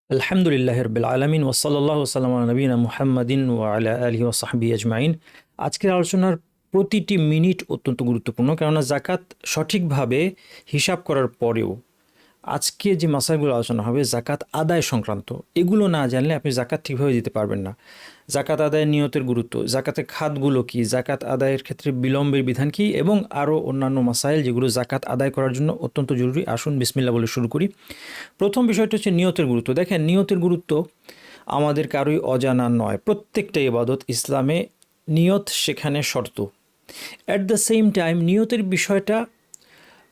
আলহামদুলিল্লাহ রবিল আলমিন ওসল্লাহ সাল্লাম নবীনা মুহাম্মদিন ওয়ালা আলহি ওসাহবি আজমাইন। আজকের আলোচনার প্রতিটি মিনিট অত্যন্ত গুরুত্বপূর্ণ, কেননা জাকাত সঠিকভাবে হিসাব করার পরেও আজকে যে মাসাইলগুলো আলোচনা হবে জাকাত আদায় সংক্রান্ত, এগুলো না জানলে আপনি জাকাত ঠিকভাবে দিতে পারবেন না। জাকাত আদায়ের নিয়তের গুরুত্ব, জাকাতের খাতগুলো কী, জাকাত আদায়ের ক্ষেত্রে বিলম্বের বিধান কী এবং আরও অন্যান্য মাসাইল যেগুলো জাকাত আদায় করার জন্য অত্যন্ত জরুরি। আসুন বিসমিল্লাহ বলে শুরু করি। প্রথম বিষয়টা হচ্ছে নিয়তের গুরুত্ব। দেখেন, নিয়তের গুরুত্ব আমাদের কারোই অজানা নয়। প্রত্যেকটা ইবাদত ইসলামে নিয়ত সেখানে শর্ত। অ্যাট দ্য সেম টাইম নিয়তের বিষয়টা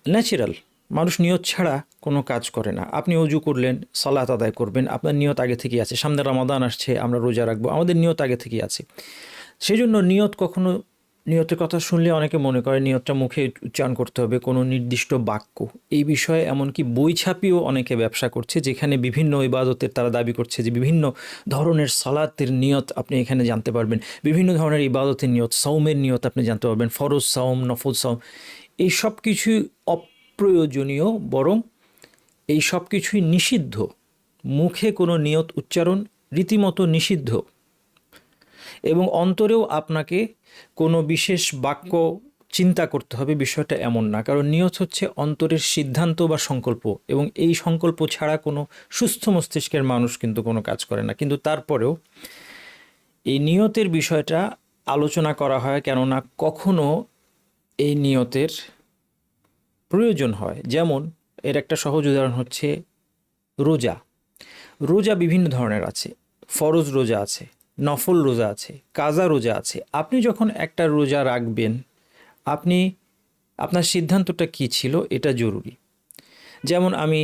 ন্যাচারাল। মানুষ নিয়ত ছাড়া কোনো কাজ করে না। আপনি অজু করলেন, সালাত আদায় করবেন, আপনার নিয়ত আগে থেকেই আছে। সামনে রমাদান আসছে, আমরা রোজা রাখবো, আমাদের নিয়ত আগে থেকেই আছে। সেই জন্য নিয়ত কখনো, নিয়তের কথা শুনলে অনেকে মনে করে নিয়তটা মুখে উচ্চারণ করতে হবে, কোনো নির্দিষ্ট বাক্য। এই বিষয়ে এমনকি বই ছাপিয়েও অনেকে ব্যবসা করছে, যেখানে বিভিন্ন ইবাদতের তারা দাবি করছে যে বিভিন্ন ধরনের সালাতের নিয়ত আপনি এখানে জানতে পারবেন, বিভিন্ন ধরনের ইবাদতের নিয়ত, সাওমের নিয়ত আপনি জানতে পারবেন, ফরজ সাওম, নফল সাওম। এই সব কিছুই অপ্রয়োজনীয়, বরং এই সব কিছুই নিষিদ্ধ। মুখে কোনো নিয়ত উচ্চারণ রীতিমতো নিষিদ্ধ, এবং অন্তরেও আপনাকে কোনো বিশেষ বাক্য চিন্তা করতে হবে, বিষয়টা এমন না। কারণ নিয়ত হচ্ছে অন্তরের সিদ্ধান্ত বা সংকল্প, এবং এই সংকল্প ছাড়া কোনো সুস্থ মস্তিষ্কের মানুষ কিন্তু কোনো কাজ করে না। কিন্তু তারপরেও এই নিয়তের বিষয়টা আলোচনা করা হয়, কেননা কখনো এই নিয়তের প্রয়োজন হয়। যেমন এর একটা সহজ উদাহরণ হচ্ছে রোজা। রোজা বিভিন্ন ধরনের আছে, ফরজ রোজা আছে, নফল রোজা আছে, কাজা রোজা আছে। আপনি যখন একটা রোজা রাখবেন, আপনি আপনার সিদ্ধান্তটা কী ছিল এটা জরুরি। যেমন আমি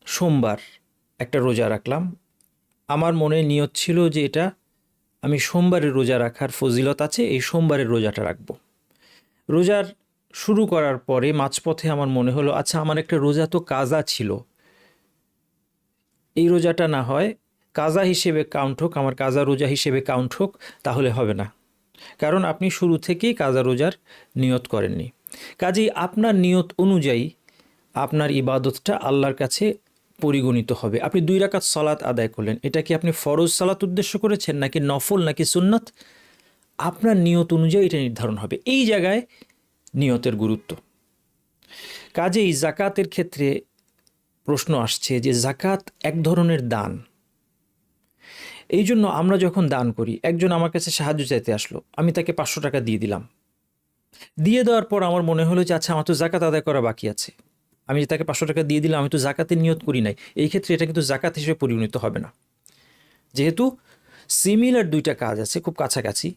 সোমবার একটা রোজা রাখলাম, আমার মনে নিয়ত ছিল যে এটা আমি সোমবারের রোজা রাখার ফজিলত আছে, এই সোমবারের রোজাটা রাখব। রোজার শুরু করার পরে মাঝপথে আমার মনে হলো, আচ্ছা আমার একটা রোজা তো কাজা ছিল, এই রোজাটা না হয় কাজা হিসেবে কাউন্ট হোক, আমার কাজা রোজা হিসেবে কাউন্ট হোক, তাহলে হবে না। কারণ আপনি শুরু থেকেই কাজা রোজার নিয়ত করেননি। কাজেই আপনার নিয়ত অনুযায়ী আপনার ইবাদতটা আল্লাহর কাছে পরিগণিত হবে। আপনি 2 রাকাত সালাত আদায় করলেন, এটা কি আপনি ফরজ সালাত উদ্দেশ্য করেছেন, নাকি নফল, নাকি সুন্নত? আপনার নিয়ত অনুযায়ী এটা নির্ধারণ হবে। এই জায়গায় নিয়তের গুরুত্ব। কাজেই জাকাতের ক্ষেত্রে প্রশ্ন আসছে যে জাকাত এক ধরনের দান। এই জন্য আমরা যখন দান করি, একজন আমার কাছে সাহায্য চাইতে আসলো, আমি তাকে 500 টাকা দিয়ে দিলাম। দিয়ে দেওয়ার পর আমার মনে হলো যে আচ্ছা আমার তো জাকাত আদায় করা বাকি আছে। আমি যে তাকে 500 টাকা দিয়ে দিলাম, আমি তো জাকাতের নিয়ত করি নাই। এই ক্ষেত্রে এটা কিন্তু জাকাত হিসেবে পরিগণিত হবে না, যেহেতু সিমিলার 2টা কাজ আছে খুব কাছাকাছি।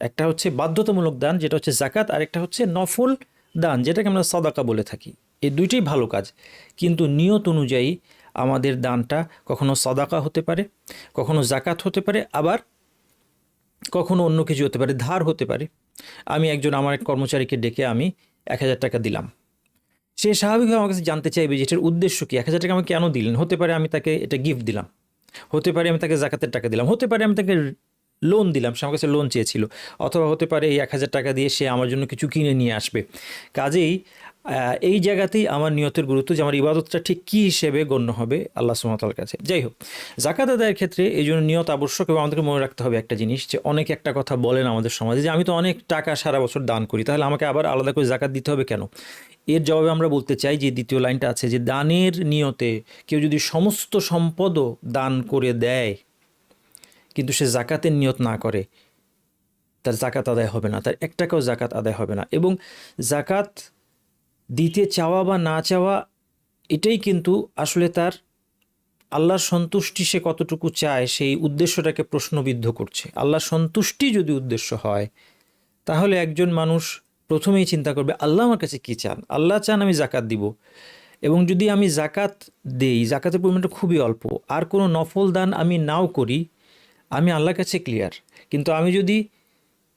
একটা হচ্ছে বাধ্যতামূলক দান, যেটা হচ্ছে জাকাত, আর একটা হচ্ছে নফল দান, যেটাকে আমরা সাদাকা বলে থাকি। এই দুইটাই ভালো কাজ, কিন্তু নিয়ত অনুযায়ী আমাদের দানটা কখনো সাদাকা হতে পারে, কখনো জাকাত হতে পারে, আবার কখনো অন্য কিছু হতে পারে, ধার হতে পারে। আমি আমার এক কর্মচারীকে ডেকে আমি 1000 টাকা দিলাম। সে স্বাভাবিকভাবে আমার কাছে জানতে চাইবে যে এটার উদ্দেশ্য কী, 1000 টাকা আমি কেন দিলেন। হতে পারে আমি তাকে এটা গিফট দিলাম, হতে পারে আমি তাকে জাকাতের টাকা দিলাম, হতে পারে আমি তাকে লোন দিলাম, সে আমার কাছে লোন চেয়েছিল, অথবা হতে পারে এই 1000 টাকা দিয়ে সে আমার জন্য কিছু কিনে নিয়ে আসবে। কাজেই এই জায়গাতেই আমার নিয়তের গুরুত্ব, যে আমার ইবাদতটা ঠিক কী হিসেবে গণ্য হবে আল্লাহ সুবহানাহু ওয়া তাআলার কাছে। যাই হোক, জাকাত আদায়ের ক্ষেত্রে এই জন্য নিয়ত আবশ্যক। এবং আমাদেরকে মনে রাখতে হবে একটা জিনিস, যে অনেকে একটা কথা বলেন আমাদের সমাজে, যে আমি তো অনেক টাকা সারা বছর দান করি, তাহলে আমাকে আবার আলাদা করে জাকাত দিতে হবে কেন? এর জবাবে আমরা বলতে চাই যে দ্বিতীয় লাইনটা আছে, যে দানের নিয়তে কেউ যদি সমস্ত সম্পদও দান করে দেয়, কিন্তু সে জাকাতের নিয়ত না করে, তার জাকাত আদায় হবে না, তার 1 টাকাও জাকাত আদায় হবে না। এবং জাকাত দিতে চাওয়া বা না চাওয়া, এটাই কিন্তু আসলে তার আল্লাহর সন্তুষ্টি সে কতটুকু চায় সেই উদ্দেশ্যটাকে প্রশ্নবিদ্ধ করছে। আল্লাহর সন্তুষ্টি যদি উদ্দেশ্য হয়, তাহলে একজন মানুষ প্রথমেই চিন্তা করবে আল্লাহ আমার কাছে কী চান। আল্লাহ চান আমি জাকাত দিব, এবং যদি আমি জাকাত দেই, জাকাতের পরিমাণটা খুবই অল্প, আর কোনো নফল দান আমি নাও করি, আমি আল্লাহর কাছে ক্লিয়ার। কিন্তু আমি যদি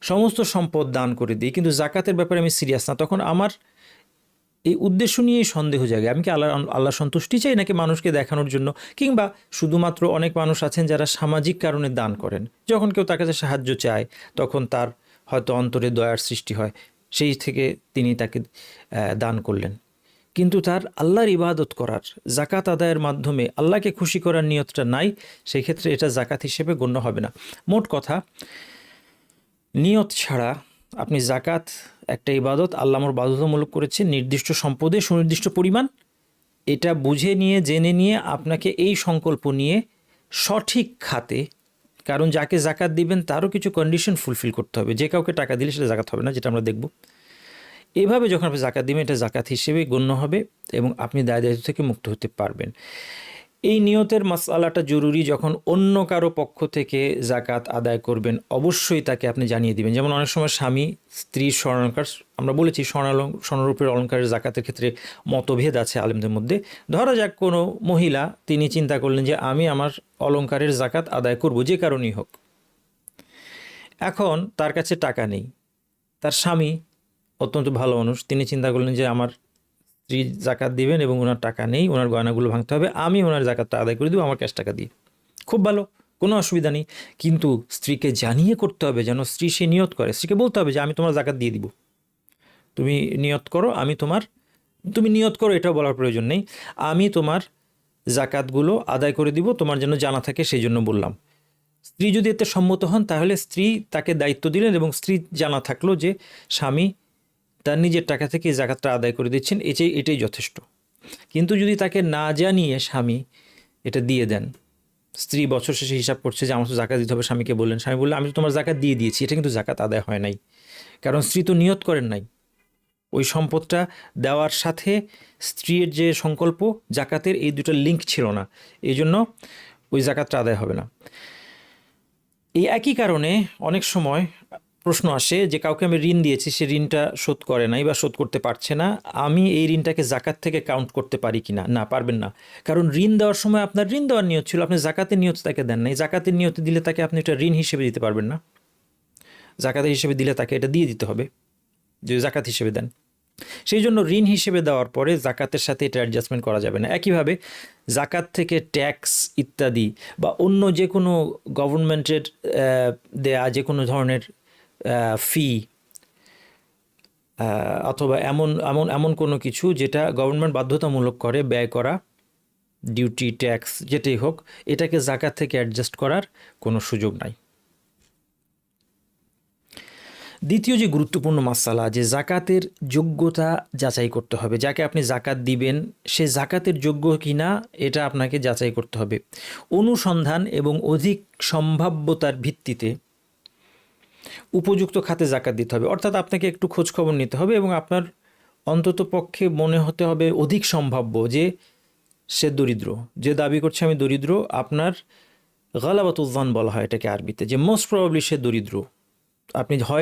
সমস্ত সম্পদ দান করে দিই, কিন্তু জাকাতের ব্যাপারে আমি সিরিয়াস না, তখন আমার এই উদ্দেশ্য নিয়েই সন্দেহ জাগে। আমি কি আল্লাহ সন্তুষ্টি চাই, নাকি মানুষকে দেখানোর জন্য, কিংবা শুধুমাত্র অনেক মানুষ আছেন যারা সামাজিক কারণে দান করেন। যখন কেউ তার কাছে সাহায্য চায়, তখন তার হয়তো অন্তরে দয়ার সৃষ্টি হয়, সেই থেকে তিনি তাকে দান করলেন। কিন্তু তার আল্লাহর ইবাদত করার, জাকাত আদায়ের মাধ্যমে আল্লাহকে খুশি করার নিয়তটা নাই, সেই ক্ষেত্রে এটা জাকাত হিসেবে গণ্য হবে না। মোট কথা, নিয়ত ছাড়া আপনি জাকাত একটা ইবাদত আল্লাহ আমার বাধ্যতামূলক করেছে নির্দিষ্ট সম্পদে সুনির্দিষ্ট পরিমাণ, এটা বুঝে নিয়ে জেনে নিয়ে আপনাকে এই সংকল্প নিয়ে সঠিক খাতে, কারণ যাকে জাকাত দিবেন তারও কিছু কন্ডিশন ফুলফিল করতে হবে, যে কাউকে টাকা দিলে সেটা জাকাত হবে না, যেটা আমরা দেখব। এভাবে যখন আপনি জাকাত দিবেন এটা জাকাত হিসেবে গণ্য হবে এবং আপনি দায় দায়িত্ব থেকে মুক্ত হতে পারবেন। এই নিয়তের মাসআলাটা জরুরি। যখন অন্য কারো পক্ষ থেকে জাকাত আদায় করবেন অবশ্যই তাকে আপনি জানিয়ে দিবেন। যেমন অনেক সময় স্বামী স্ত্রীর স্বর্ণালঙ্কার, আমরা বলেছি স্বর্ণরূপের অলঙ্কারের জাকাতের ক্ষেত্রে মতভেদ আছে আলেমদের মধ্যে। ধরা যাক কোনো মহিলা তিনি চিন্তা করলেন যে আমি আমার অলঙ্কারের জাকাত আদায় করব, যে কারণেই হোক। এখন তার কাছে টাকা নেই, তার স্বামী অত্যন্ত ভালো মানুষ, তিনি চিন্তা করলেন যে আমার স্ত্রী জাকাত দিবেন এবং ওনার টাকা নেই, ওনার গয়নাগুলো ভাঙতে হবে, আমি ওনার জাকাতটা আদায় করে দেবো আমার ক্যাশ টাকা দিয়ে। খুব ভালো, কোনো অসুবিধা নেই, কিন্তু স্ত্রীকে জানিয়ে করতে হবে যেন স্ত্রী সে নিয়ত করে। স্ত্রীকে বলতে হবে যে আমি তোমার জাকাত দিয়ে দিব, তুমি নিয়ত করো, তুমি নিয়ত করো, এটাও বলার প্রয়োজন নেই, আমি তোমার জাকাতগুলো আদায় করে দিব, তোমার যেন জানা থাকে সেই জন্য বললাম। স্ত্রী যদি এতে সম্মত হন তাহলে স্ত্রী তাকে দায়িত্ব দিলেন এবং স্ত্রী জানা থাকলো যে স্বামী তার নিজের টাকা থেকে জাকাতটা আদায় করে দিচ্ছেন, এটাই যথেষ্ট। কিন্তু যদি তাকে না জানিয়ে স্বামী এটা দিয়ে দেন, স্ত্রী বছর শেষে হিসাব করছে যে আমার তো জাকাত দিতে হবে, স্বামীকে বললেন, স্বামী বললেন আমি তো তোমার জাকাত দিয়ে দিয়েছি, এটা কিন্তু জাকাত আদায় হয় নাই, কারণ স্ত্রী তো নিয়ত করেন নাই। ওই সম্পদটা দেওয়ার সাথে স্ত্রীর যে সংকল্প জাকাতের, এই দুটো লিঙ্ক ছিল না, এই জন্য ওই জাকাতটা আদায় হবে না। এই একই কারণে অনেক সময় প্রশ্ন আসে যে কাউকে আমি ঋণ দিয়েছি, সে ঋণটা শোধ করে নাই বা শোধ করতে পারছে না, আমি এই ঋণটাকে জাকাত থেকে কাউন্ট করতে পারি কি না? না, পারবেন না, কারণ ঋণ দেওয়ার সময় আপনার ঋণ দেওয়ার নিয়ত ছিল, আপনি জাকাতের নিয়ত তাকে দেন নাই। জাকাতের নিয়ত দিলে তাকে আপনি এটা ঋণ হিসেবে দিতে পারবেন না, জাকাতের হিসেবে দিলে তাকে এটা দিয়ে দিতে হবে যে জাকাত হিসেবে দেন। সেই জন্য ঋণ হিসেবে দেওয়ার পরে জাকাতের সাথে এটা অ্যাডজাস্টমেন্ট করা যাবে না। একইভাবে জাকাত থেকে ট্যাক্স ইত্যাদি বা অন্য যে কোনো গভর্নমেন্টের দেয়া যে কোনো ধরনের ফি অথবা এমন কোনো কিছু যেটা গভর্নমেন্ট বাধ্যতামূলক করে ব্যয় করা, ডিউটি, ট্যাক্স যেটাই হোক, এটাকে জাকাত থেকে অ্যাডজাস্ট করার কোনো সুযোগ নাই। দ্বিতীয় যে গুরুত্বপূর্ণ মাসালা, যে জাকাতের যোগ্যতা যাচাই করতে হবে। যাকে আপনি জাকাত দিবেন সে জাকাতের যোগ্য কিনা এটা আপনাকে যাচাই করতে হবে। অনুসন্ধান এবং অধিক সম্ভাব্যতার ভিত্তিতে উপযুক্ত খাতে জাকাত দিতে হবে। অর্থাৎ আপনাকে একটু খোঁজখবর নিতে হবে এবং আপনার অন্তত পক্ষে মনে হতে হবে অধিক সম্ভাব্য যে সে দরিদ্র, যে দাবি করছে আমি দরিদ্র। আপনার গালাবাতুজ্জান বলা হয় এটাকে আরবিতে, যে মোস্ট প্রবাবলি সে দরিদ্র।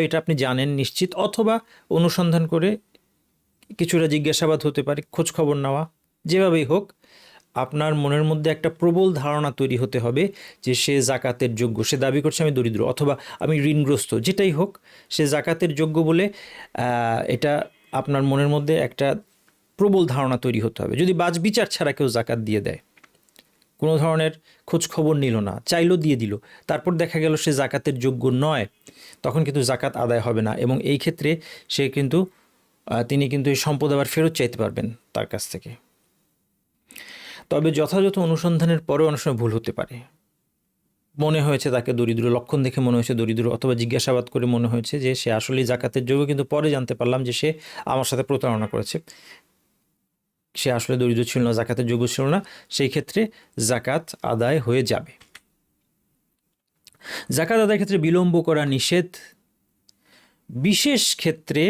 এটা আপনি জানেন নিশ্চিত, অথবা অনুসন্ধান করে কিছুটা জিজ্ঞাসাবাদ হতে পারে, খোঁজখবর নেওয়া, যেভাবেই হোক আপনার মনের মধ্যে একটা প্রবল ধারণা তৈরি হতে হবে যে সে জাকাতের যোগ্য। সে দাবি করছে আমি দরিদ্র অথবা আমি ঋণগ্রস্ত, যেটাই হোক সে জাকাতের যোগ্য বলে এটা আপনার মনের মধ্যে একটা প্রবল ধারণা তৈরি হতে হবে। যদি বাছবিচার ছাড়া কেউ জাকাত দিয়ে দেয়, কোনো ধরনের খোঁজখবর নিল না, চাইলো দিয়ে দিল, তারপর দেখা গেল সে জাকাতের যোগ্য নয়, তখন কিন্তু জাকাত আদায় হবে না এবং এই ক্ষেত্রে তিনি কিন্তু এই সম্পদ আবার ফেরত চাইতে পারবেন তার কাছ থেকে। তবে যথাযথ অনুসন্ধানের পরেও অনেক সময় ভুল হতে পারে। মনে হয়েছে তাকে দরিদ্র, লক্ষণ দেখে মনে হয়েছে দরিদ্র, অথবা জিজ্ঞাসাবাদ করে মনে হয়েছে যে সে আসলেই জাকাতের যোগ্য, কিন্তু পরে জানতে পারলাম যে সে আমার সাথে প্রতারণা করেছে, সে আসলে দরিদ্র ছিল না, জাকাতের যোগ্য ছিল না। সেই ক্ষেত্রে জাকাত আদায় হয়ে যাবে। জাকাত আদায়ের ক্ষেত্রে বিলম্ব করা নিষেধ। বিশেষ ক্ষেত্রে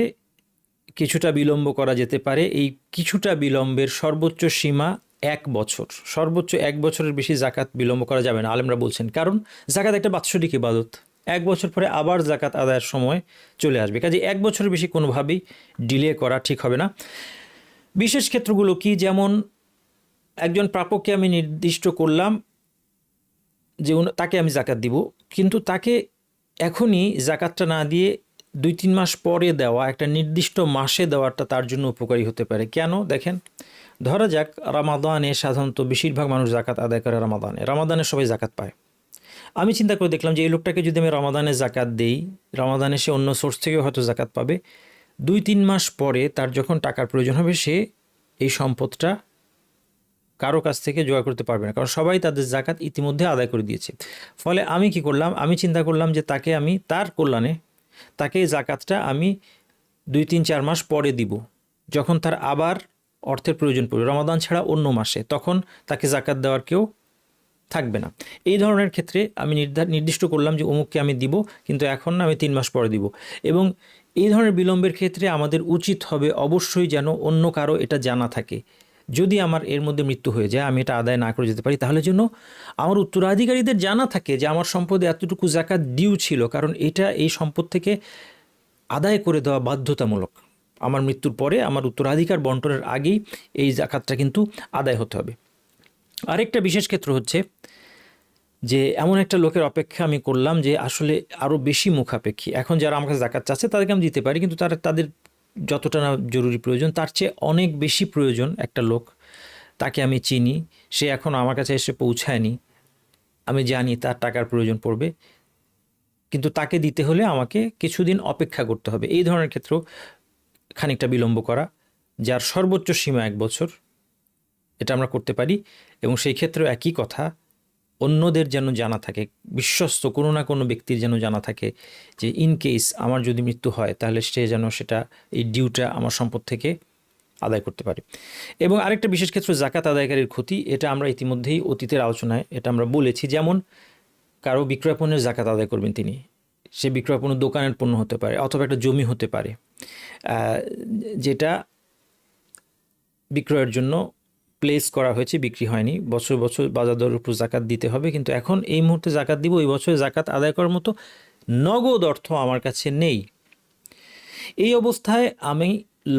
কিছুটা বিলম্ব করা যেতে পারে। এই কিছুটা বিলম্বের সর্বোচ্চ সীমা 1 বছর, সর্বোচ্চ 1 বছরের বেশি জাকাত বিলম্ব করা যাবে না, আলেমরা বলছেন। কারণ জাকাত একটা বাৎসরিক ইবাদত, 1 বছর পরে আবার জাকাত আদায়ের সময় চলে আসবে, কাজে 1 বছরের বেশি কোনোভাবেই ডিলে করা ঠিক হবে না। বিশেষ ক্ষেত্রগুলো কি? যেমন একজন প্রাপককে আমি নির্দিষ্ট করলাম যে তাকে আমি জাকাত দিব, কিন্তু তাকে এখনই জাকাতটা না দিয়ে 2-3 মাস পরে দেওয়া, একটা নির্দিষ্ট মাসে দেওয়াটা তার জন্য উপকারী হতে পারে। কেন? দেখেন, ধরা যাক রামাদানে সাধারণত বেশিরভাগ মানুষ জাকাত আদায় করে রামাদানে সবাই জাকাত পায়। আমি চিন্তা করে দেখলাম যে এই লোকটাকে যদি আমি রামাদানে জাকাত দেই, রামাদানে সে অন্য সোর্স থেকে হয়তো জাকাত পাবে, 2-3 মাস পরে তার যখন টাকার প্রয়োজন হবে সে এই সম্পদটা কারো কাছ থেকে জোগাড় করতে পারবে না, কারণ সবাই তাদের জাকাত ইতিমধ্যে আদায় করে দিয়েছে। ফলে আমি কি করলাম, আমি চিন্তা করলাম যে তাকে আমি তার কল্যাণে তাকে এই জাকাতটা আমি 2-3-4 মাস পরে দিব, যখন তার আবার অর্থের প্রয়োজন পড়বে, রমাদান ছাড়া অন্য মাসে, তখন তাকে জাকাত দেওয়ার কেউ থাকবে না। এই ধরনের ক্ষেত্রে আমি নির্দিষ্ট করলাম যে অমুককে আমি দিব, কিন্তু এখন না, আমি 3 মাস পরে দিব। এবং এই ধরনের বিলম্বের ক্ষেত্রে আমাদের উচিত হবে অবশ্যই যেন অন্য কারো এটা জানা থাকে। যদি আমার এর মধ্যে মৃত্যু হয়ে যায়, আমি এটা আদায় না করে যেতে পারি, তাহলে যেন আমার উত্তরাধিকারীদের জানা থাকে যে আমার সম্পদে এতটুকু জাকাত ডিউ ছিল, কারণ এটা এই সম্পদ থেকে আদায় করে দেওয়া বাধ্যতামূলক। আমার মৃত্যুর পরে আমার উত্তরাধিকার বন্টনের আগেই এই জাকাতটা কিন্তু আদায় হতে হবে। আরেকটা বিশেষ ক্ষেত্র হচ্ছে যে এমন একটা লোকের অপেক্ষা আমি করলাম যে আসলে আরও বেশি মুখাপেক্ষী। এখন যারা আমার কাছে জাকাত চাচ্ছে তাদেরকে আমি দিতে পারি, কিন্তু তাদের যতটা না জরুরি প্রয়োজন তার চেয়ে অনেক বেশি প্রয়োজন একটা লোক, তাকে আমি চিনি, সে এখন আমার কাছে এসে পৌঁছায়নি, আমি জানি তার টাকার প্রয়োজন পড়বে, কিন্তু তাকে দিতে হলে আমাকে কিছুদিন অপেক্ষা করতে হবে। এই ধরনের ক্ষেত্রেও খানিকটা বিলম্ব করা, যার সর্বোচ্চ সীমা 1 বছর, এটা আমরা করতে পারি। এবং সেই ক্ষেত্রেও একই কথা, অন্যদের যেন জানা থাকে, বিশ্বস্ত কোনো না কোনো ব্যক্তির যেন জানা থাকে যে ইন কেস আমার যদি মৃত্যু হয় তাহলে সে যেন সেটা, এই ডিউটা আমার সম্পদ থেকে আদায় করতে পারে। এবং আরেকটা বিশেষ ক্ষেত্র জাকাত আদায়কারীর ক্ষতি, এটা আমরা ইতিমধ্যেই অতীতের আলোচনায় এটা আমরা বলেছি। যেমন কারো বিক্রয় পণ্যের জাকাত আদায় করবেন তিনি, সে বিক্রয় পণ্য দোকানের পণ্য হতে পারে, অথবা একটা জমি হতে পারে যেটা বিক্রয়ের জন্য প্লেস করা হয়েছে, বিক্রি হয়নি, বছর বছর বাজার দরের উপর জাকাত দিতে হবে, কিন্তু এখন এই মুহূর্তে জাকাত দিব, এই বছরে জাকাত আদায় করার মতো নগদ অর্থ আমার কাছে নেই। এই অবস্থায় আমি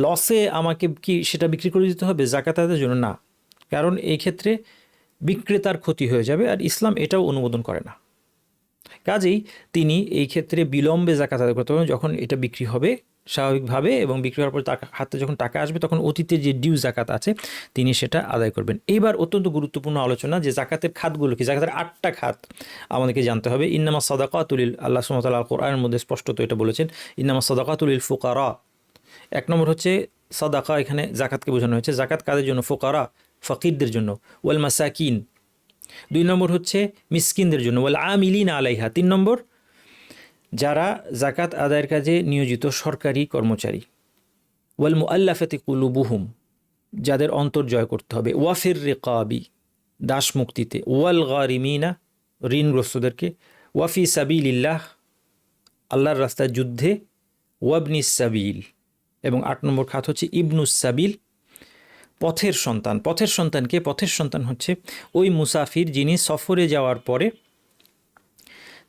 লসে আমাকে কি সেটা বিক্রি করে দিতে হবে জাকাত আদায়ের জন্য? না, কারণ এই ক্ষেত্রে বিক্রেতার ক্ষতি হয়ে যাবে, আর ইসলাম এটাও অনুমোদন করে না। কাজেই তিনি এই ক্ষেত্রে বিলম্বে জাকাত আদায় করতে পারবেন, যখন এটা বিক্রি হবে স্বাভাবিকভাবে, এবং বিক্রি হওয়ার পর তার হাতে যখন টাকা আসবে তখন অতীতে যে ডিউ জাকাত আছে তিনি সেটা আদায় করবেন। এইবার অত্যন্ত গুরুত্বপূর্ণ আলোচনা যে জাকাতের খাতগুলো কি। জাকাতের 8টা খাত আমাদেরকে জানতে হবে। ইন্নামা সাদাকাতুল, আল্লাহ সুবহানাহু ওয়া তাআলা কোরআনের মধ্যে স্পষ্টত এটা বলেছেন, ইন্নামা সাদাকাতুল ফুকারা। 1 নম্বর হচ্ছে সাদাকা, এখানে জাকাতকে বোঝানো হয়েছে। জাকাত কাদের জন্য? ফুকারা, ফকিরদের জন্য। ওয়াল মাসাকিন। 2 নম্বর হচ্ছে মিসকিনদের জন্য। ওয়াল আমিলিনা আলাইহা। 3 নম্বর যারা জাকাত আদায়ের কাজে নিয়োজিত সরকারি কর্মচারী। ওয়াল মুআল্লাফাতি কুলুবুহুম, যাদের অন্তর জয় করতে হবে। ওয়াফির রিকাবি, দাস মুক্তিতে। ওয়াল গারিমিনা, ঋণগ্রস্তদেরকে। ওয়াফি সাবিলিল্লাহ, আল্লাহর রাস্তায় যুদ্ধে। ওয়াবনিস সাবিল, এবং 8 নম্বর খাত হচ্ছে ইবনুস সাবিল, পথের সন্তান। পথের সন্তানকে, পথের সন্তান হচ্ছে ওই মুসাফির যিনি সফরে যাওয়ার পরে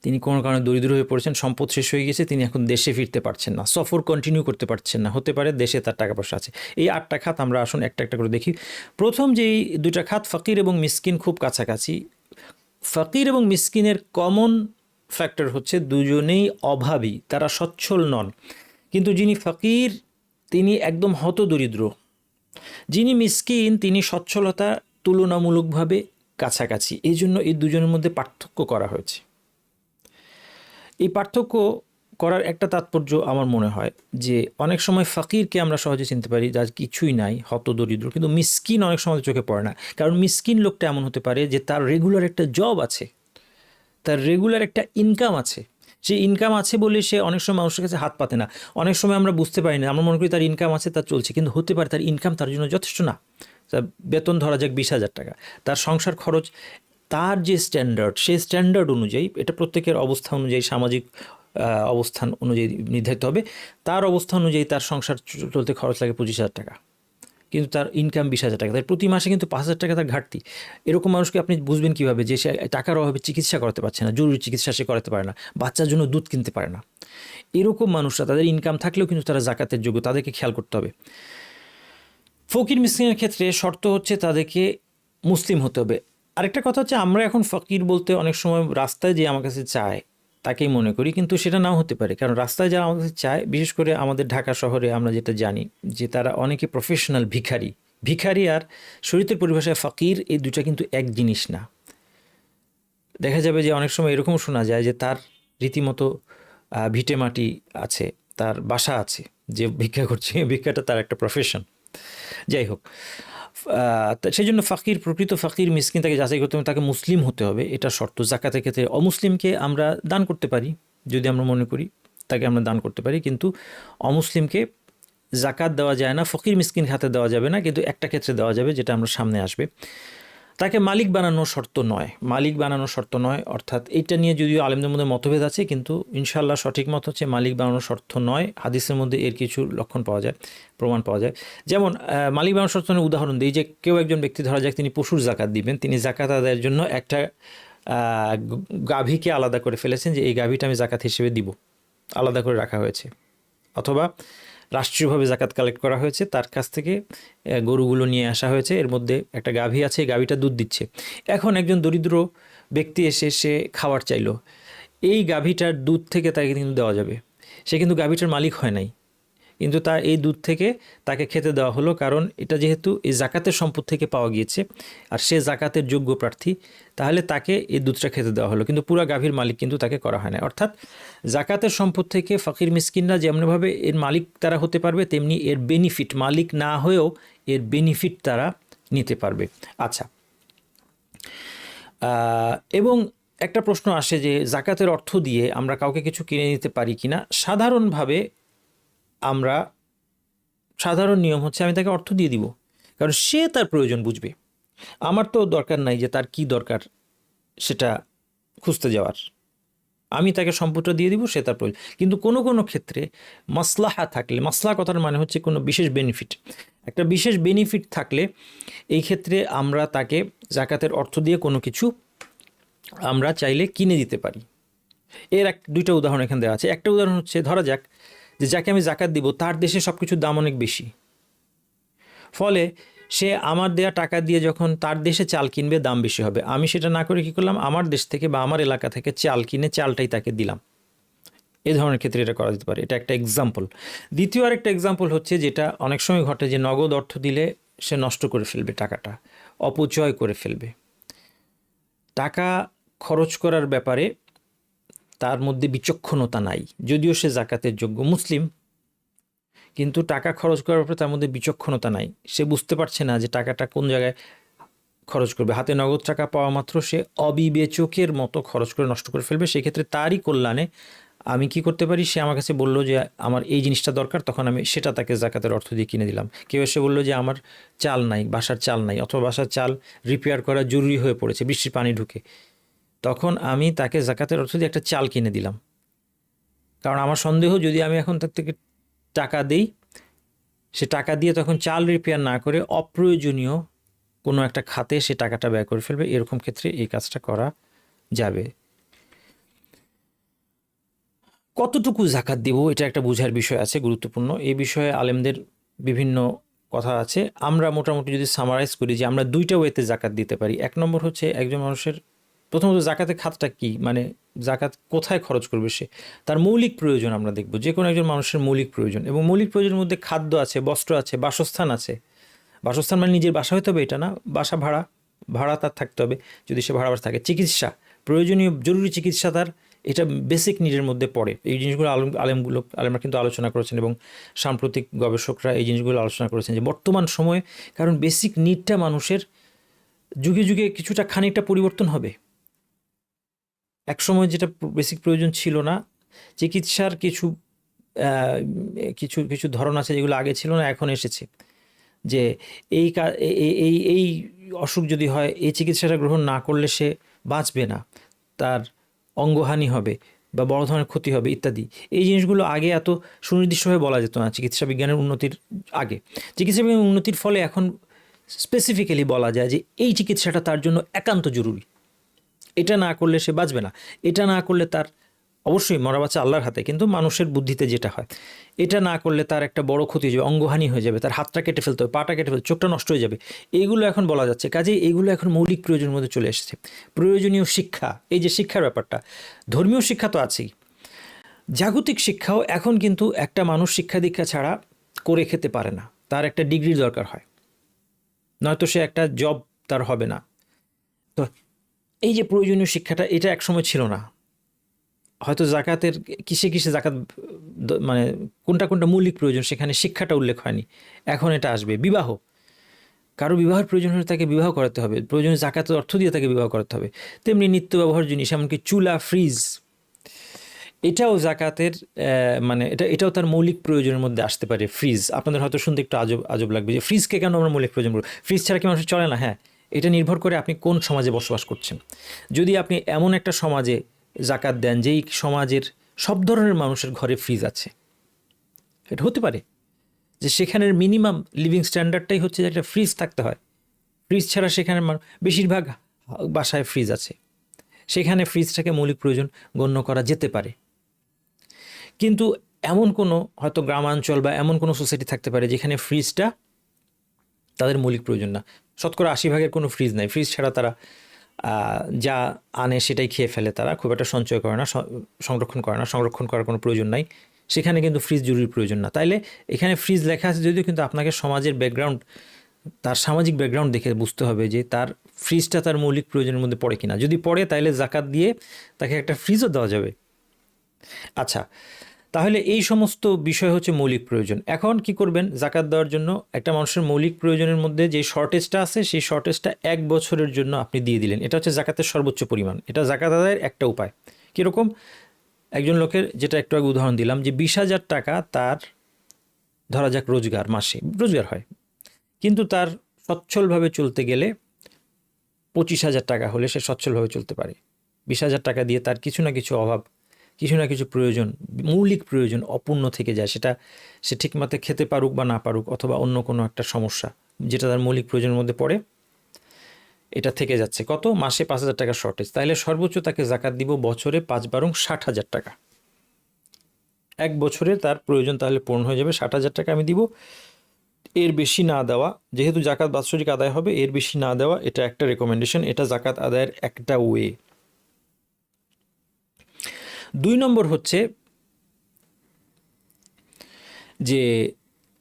তিনি কোনো কারণে দরিদ্র হয়ে পড়েছেন, সম্পদ শেষ হয়ে গেছে, তিনি এখন দেশে ফিরতে পারছেন না, সফর কন্টিনিউ করতে পারছেন না, হতে পারে দেশে তার টাকা পয়সা আছে। এই 8টা খাত আমরা আসুন একটা একটা করে দেখি। প্রথম যেই 2টা খাত, ফকির এবং মিসকিন, খুব কাছাকাছি। ফকির এবং মিসকিনের কমন ফ্যাক্টর হচ্ছে দুজনেই অভাবী, তারা সচ্ছল নন। কিন্তু যিনি ফকির তিনি একদম হতদরিদ্র, যিনি মিসকিন তিনি সচ্ছলতা তুলনামূলকভাবে কাছাকাছি। এই জন্য এই দুজনের মধ্যে পার্থক্য করা হয়েছে। এই পার্থক্য করার একটা তাৎপর্য আমার মনে হয় যে অনেক সময় ফকিরকে আমরা সহজে চিনতে পারি যার কিছুই নাই, হতদরিদ্র, কিন্তু মিসকিন অনেক সময় চোখে পড়ে না। কারণ মিসকিন লোকটা এমন হতে পারে যে তার রেগুলার একটা জব আছে, তার রেগুলার একটা ইনকাম আছে। সেই ইনকাম আছে বলে সে অনেক সময় মানুষের কাছে হাত পাতে না। অনেক সময় আমরা বুঝতে পারি না, আমরা মনে করি তার ইনকাম আছে, তার চলছে, কিন্তু হতে পারে তার ইনকাম তার জন্য যথেষ্ট না। তার বেতন ধরা যাক 20,000 টাকা, তার সংসার খরচ, তার যে স্ট্যান্ডার্ড, সেই স্ট্যান্ডার্ড অনুযায়ী, এটা প্রত্যেকের অবস্থা অনুযায়ী, সামাজিক অবস্থান অনুযায়ী নির্ধারিত হবে। তার অবস্থা অনুযায়ী তার সংসার চলতে খরচ লাগে 25,000 টাকা, কিন্তু তার ইনকাম 20,000 টাকা, তাই প্রতি মাসে কিন্তু 5,000 টাকা তার ঘাটতি। এরকম মানুষকে আপনি বুঝবেন কীভাবে যে সে টাকার অভাবে চিকিৎসা করাতে পারছে না, জরুরি চিকিৎসা সে করাতে পারে না, বাচ্চার জন্য দুধ কিনতে পারে না। এরকম মানুষরা, তাদের ইনকাম থাকলেও কিন্তু তারা জাকাতের যোগ্য, তাদেরকে খেয়াল করতে হবে। ফকির মিসকিনের ক্ষেত্রে শর্ত হচ্ছে তাদেরকে মুসলিম হতে হবে। আরেকটা কথা হচ্ছে, আমরা এখন ফকির বলতে অনেক সময় রাস্তায় যে আমার কাছে চায় তাকেই মনে করি, কিন্তু সেটা নাও হতে পারে। কারণ রাস্তায় যারা আমার কাছে চায়, বিশেষ করে আমাদের ঢাকা শহরে আমরা যেটা জানি যে তারা অনেকে প্রফেশনাল ভিখারি। ভিখারি আর শরীয়তের পরিভাষায় ফকির, এই দুটা কিন্তু এক জিনিস না। দেখা যাবে যে অনেক সময় এরকম শোনা যায় যে তার রীতিমতো ভিটে মাটি আছে, তার বাসা আছে, যে ভিক্ষা করছে, ভিক্ষাটা তার একটা প্রফেশন, যাই হোক, সেই জন্য ফাকির, প্রকৃত ফাকির মিসকিন তাকে যাচাই করতে হবে, তাকে মুসলিম হতে হবে, এটা শর্ত। জাকাতের ক্ষেত্রে অমুসলিমকে আমরা দান করতে পারি, যদি আমরা মনে করি তাকে আমরা দান করতে পারি, কিন্তু অমুসলিমকে জাকাত দেওয়া যায় না, ফকির মিসকিন খাতে দেওয়া যাবে না, কিন্তু একটা ক্ষেত্রে দেওয়া যাবে, যেটা আমরা সামনে আসবে। তাকে মালিক বানানো শর্ত নয়, মালিক বানানো শর্ত নয়, অর্থাৎ এইটা নিয়ে যদিও আলেমদের মধ্যে মতভেদ আছে, কিন্তু ইনশাআল্লাহ সঠিক মত হচ্ছে মালিক বানানো শর্ত নয়। হাদিসের মধ্যে এর কিছু লক্ষণ পাওয়া যায়, প্রমাণ পাওয়া যায়। যেমন মালিক বানানো শর্ত নয়, উদাহরণ দিই, যে কেউ একজন ব্যক্তি ধরা যাক তিনি পশুর জাকাত দিবেন, তিনি জাকাত আদায়ের জন্য একটা গাভীকে আলাদা করে ফেলেছেন, যে এই গাভীটা আমি জাকাত হিসেবে দিব, আলাদা করে রাখা হয়েছে। অথবা রাষ্ট্রীয়ভাবে জাকাত কালেক্ট করা হয়েছে, তার কাছ থেকে গরুগুলো নিয়ে আসা হয়েছে, এর মধ্যে একটা গাভী আছে, এই গাভীটা দুধ দিচ্ছে। এখন একজন দরিদ্র ব্যক্তি এসে সে খাবার চাইলো, এই গাভীটার দুধ থেকে তাকে কিন্তু দেওয়া যাবে, সে কিন্তু গাভীটার মালিক হয় নাই, কিন্তু তার এই দুধ থেকে তাকে খেতে দেওয়া হলো, কারণ এটা যেহেতু এই জাকাতের সম্পদ থেকে পাওয়া গিয়েছে আর সে জাকাতের যোগ্য প্রার্থী, তাহলে তাকে এই দুধটা খেতে দেওয়া হলো, কিন্তু পুরা গাভীর মালিক কিন্তু তাকে করা হয় না। অর্থাৎ জাকাতের সম্পদ থেকে ফকির মিসকিনরা যেমনভাবে এর মালিক তারা হতে পারবে, তেমনি এর বেনিফিট, মালিক না হয়েও এর বেনিফিট তারা নিতে পারবে। আচ্ছা, এবং একটা প্রশ্ন আসে যে জাকাতের অর্থ দিয়ে আমরা কাউকে কিছু কিনে নিতে পারি কিনা। সাধারণভাবে আমরা, সাধারণ নিয়ম হচ্ছে আমি তাকে অর্থ দিয়ে দিব, কারণ সে তার প্রয়োজন বুঝবে, আমার তো দরকার নাই যে তার কি দরকার সেটা খুঁজতে যাওয়ার, আমি তাকে সম্পদটা দিয়ে দিব, সে তার প্রয়োজন। কিন্তু কোনো কোনো ক্ষেত্রে মাসলাহা থাকলে, মাসলাহা কথার মানে হচ্ছে কোনো বিশেষ বেনিফিট, একটা বিশেষ বেনিফিট থাকলে এই ক্ষেত্রে আমরা তাকে জাকাতের অর্থ দিয়ে কোনো কিছু আমরা চাইলে কিনে দিতে পারি। এর দুইটা উদাহরণ এখানে দেওয়া আছে। একটা উদাহরণ হচ্ছে, ধরা যাক যে যাকে আমি জাকাত দিব তার দেশে সব কিছুর দাম অনেক বেশি, ফলে সে আমার দেয়া টাকা দিয়ে যখন তার দেশে চাল কিনবে দাম বেশি হবে, আমি সেটা না করে কী করলাম, আমার দেশ থেকে বা আমার এলাকা থেকে চাল কিনে চালটাই তাকে দিলাম। এই ধরনের ক্ষেত্রে এটা করা যেতে পারে, এটা একটা এক্সাম্পল। দ্বিতীয় আরেকটা এক্সাম্পল হচ্ছে, যেটা অনেক সময় ঘটে, যে নগদ অর্থ দিলে সে নষ্ট করে ফেলবে, টাকাটা অপচয় করে ফেলবে। টাকা খরচ করার ব্যাপারে তার মধ্যে বিচক্ষণতা নাই, যদিও সে জাকাতের যোগ্য মুসলিম, কিন্তু টাকা খরচ করার ব্যাপারে তার মধ্যে বিচক্ষণতা নাই। সে বুঝতে পারছে না যে টাকাটা কোন জায়গায় খরচ করবে। হাতে নগদ টাকা পাওয়া মাত্র সে অবিবেচকের মতো খরচ করে নষ্ট করে ফেলবে। সেক্ষেত্রে তারই কল্যাণে আমি কি করতে পারি, সে আমার কাছে বললো যে আমার এই জিনিসটা দরকার, তখন আমি সেটা তাকে জাকাতের অর্থ দিয়ে কিনে দিলাম। কেউ এসে বললো যে আমার চাল নাই, বাসার চাল নাই, অথবা বাসার চাল রিপেয়ার করা জরুরি হয়ে পড়েছে, বৃষ্টির পানি ঢুকে, তখন আমি তাকে জাকাতের অর্থ দিয়ে একটা চাল কিনে দিলাম। কারণ আমার সন্দেহ, যদি আমি এখন তার থেকে টাকা দিই, সে টাকা দিয়ে তখন চাল রিপেয়ার না করে অপ্রয়োজনীয় কোনো একটা খাতে সে টাকাটা ব্যয় করে ফেলবে। এরকম ক্ষেত্রে এই কাজটা করা যাবে। কতটুকু জাকাত দেব, এটা একটা বোঝার বিষয় আছে, গুরুত্বপূর্ণ। এই বিষয়ে আলেমদের বিভিন্ন কথা আছে। আমরা মোটামুটি যদি সামারাইজ করি, যে আমরা দুইটা ওয়েতে জাকাত দিতে পারি। এক নম্বর হচ্ছে, একজন মানুষের প্রথমত জাকাতের খাতটা কি, মানে জাকাত কোথায় খরচ করবে সে, তার মৌলিক প্রয়োজন আমরা দেখব। যে কোনো একজন মানুষের মৌলিক প্রয়োজন, এবং মৌলিক প্রয়োজনের মধ্যে খাদ্য আছে, বস্ত্র আছে, বাসস্থান আছে। বাসস্থান মানে নিজের বাসা হতে হবে এটা না, বাসা ভাড়া তার থাকতে হবে যদি সে ভাড়া বাসা থাকে। চিকিৎসা, প্রয়োজনীয় জরুরি চিকিৎসা তার, এটা বেসিক নিডের মধ্যে পড়ে। এই জিনিসগুলো আলেমরা কিন্তু আলোচনা করেছেন, এবং সাম্প্রতিক গবেষকরা এই জিনিসগুলো আলোচনা করেছেন, যে বর্তমান সময়ে, কারণ বেসিক নিডটা মানুষের যুগে যুগে কিছুটা খানিকটা পরিবর্তন হবে। এক সময় যেটা বেসিক প্রয়োজন ছিল না, চিকিৎসার কিছু কিছু কিছু ধরন আছে যেগুলো আগে ছিল না, এখন এসেছে। যে এই এই এই অসুখ যদি হয়, এই চিকিৎসাটা গ্রহণ না করলে সে বাঁচবে না, তার অঙ্গহানি হবে বা বড় ধরনের ক্ষতি হবে ইত্যাদি। এই জিনিসগুলো আগে এত সুনির্দিষ্টভাবে বলা যেত না। চিকিৎসা বিজ্ঞানের উন্নতির আগে, চিকিৎসা বিজ্ঞানের উন্নতির ফলে এখন স্পেসিফিক্যালি বলা যায় যে এই চিকিৎসাটা তার জন্য একান্ত জরুরি, এটা না করলে সে বাঁচবে না, এটা না করলে তার, অবশ্যই মরা বাচ্চা আল্লাহর হাতে, কিন্তু মানুষের বুদ্ধিতে যেটা হয়, এটা না করলে তার একটা বড় ক্ষতি হয়ে যাবে, অঙ্গহানি হয়ে যাবে, তার হাতটা কেটে ফেলতে হবে, পাটা কেটে ফেলতে, চোখটা নষ্ট হয়ে যাবে। এইগুলো এখন বলা যাচ্ছে। কাজেই এইগুলো এখন মৌলিক প্রয়োজনের মধ্যে চলে এসেছে। প্রয়োজনীয় শিক্ষা, এই যে শিক্ষার ব্যাপারটা, ধর্মীয় শিক্ষা তো আছেই, জাগতিক শিক্ষাও এখন কিন্তু একটা মানুষ শিক্ষা দীক্ষা ছাড়া করে খেতে পারে না, তার একটা ডিগ্রির দরকার হয়, নয়তো সে একটা জব তার হবে না। তো এই যে প্রয়োজনীয় শিক্ষাটা, এটা একসময় ছিল না। হয়তো জাকাতের কিসে কিসে জাকাত মানে কোনটা কোনটা মৌলিক প্রয়োজন সেখানে শিক্ষাটা উল্লেখ হয়নি, এখন এটা আসবে। বিবাহ, কারো বিবাহের প্রয়োজন হলে তাকে বিবাহ করাতে হবে, প্রয়োজনে জাকাতের অর্থ দিয়ে তাকে বিবাহ করাতে হবে। তেমনি নিত্য ব্যবহার জিনিস, এমনকি চুলা, ফ্রিজ, এটাও জাকাতের মানে এটাও তার মৌলিক প্রয়োজনের মধ্যে আসতে পারে। ফ্রিজ আপনাদের হয়তো শুনতে একটু আজব আজব লাগবে যে ফ্রিজকে কেন আমরা মৌলিক প্রয়োজন বলবো, ফ্রিজ ছাড়া কি মানুষ চলে না? হ্যাঁ, এটা নির্ভর করে আপনি কোন সমাজে বসবাস করছেন। যদি আপনি এমন একটা সমাজে জাকাত দেন যেই সমাজের সব ধরনের মানুষের ঘরে ফ্রিজ আছে, এটা হতে পারে যে সেখানের মিনিমাম লিভিং স্ট্যান্ডার্ডটাই হচ্ছে যে একটা ফ্রিজ থাকতে হয়। ফ্রিজ ছাড়া সেখানে বেশিরভাগ বাসায় ফ্রিজ আছে, সেখানে ফ্রিজটাকে মৌলিক প্রয়োজন গণ্য করা যেতে পারে। কিন্তু এমন কোনো হয়তো গ্রামাঞ্চল বা এমন কোনো সোসাইটি থাকতে পারে যেখানে ফ্রিজটা তাদের মৌলিক প্রয়োজন না, শতকরা 80% কোনো ফ্রিজ নাই, ফ্রিজ ছাড়া তারা যা আনে সেটাই খেয়ে ফেলে, তারা খুব একটা সঞ্চয় করে না, সংরক্ষণ করে না, সংরক্ষণ করার কোনো প্রয়োজন নাই, সেখানে কিন্তু ফ্রিজ জরুরি প্রয়োজন না। তাইলে এখানে ফ্রিজ লেখা আছে যদিও, কিন্তু আপনাকে সমাজের ব্যাকগ্রাউন্ড, তার সামাজিক ব্যাকগ্রাউন্ড দেখে বুঝতে হবে যে তার ফ্রিজটা তার মৌলিক প্রয়োজনের মধ্যে পড়ে কিনা। যদি পড়ে তাহলে জাকাত দিয়ে তাকে একটা ফ্রিজও দেওয়া যাবে। আচ্ছা, তাহলে এই সমস্ত বিষয় হচ্ছে মৌলিক প্রয়োজন। এখন কি করবেন জাকাত দেওয়ার জন্য? একটা মানুষের মৌলিক প্রয়োজনের মধ্যে যে শর্টেজটা আছে সেই শর্টেজটা 1 বছরের জন্য আপনি দিয়ে দিলেন। এটা হচ্ছে জাকাতের সর্বোচ্চ পরিমাণ। এটা জাকাত আদায়ের একটা উপায়। কীরকম? একজন লোকের, যেটা একটু আগে উদাহরণ দিলাম, যে 20,000 টাকা তার ধরা যাক রোজগার, মাসে রোজগার হয়, কিন্তু তার সচ্ছলভাবে চলতে গেলে 25,000 টাকা হলে সে সচ্ছলভাবে চলতে পারে। 20,000 টাকা দিয়ে তার কিছু না কিছু অভাব, কিছু না কিছু প্রয়োজন, মৌলিক প্রয়োজন অপূর্ণ থেকে যায়। সেটা সে ঠিকমতো খেতে পারুক বা না পারুক, অথবা অন্য কোনো একটা সমস্যা যেটা তার মৌলিক প্রয়োজনের মধ্যে পড়ে, এটা থেকে যাচ্ছে। কত? মাসে 5,000 টাকা শর্টেজ। তাহলে সর্বোচ্চ তাকে জাকাত দিব বছরে 5 × 60,000 টাকা। 1 বছরে তার প্রয়োজন তাহলে পূর্ণ হয়ে যাবে। 60,000 টাকা আমি দিব। এর বেশি না দেওয়া, যেহেতু জাকাত বাৎসরিক আদায় হবে, এর বেশি না দেওয়া, এটা একটা রেকমেন্ডেশন, এটা জাকাত আদায়ের একটা ওয়ে। 2 নম্বর হচ্ছে যে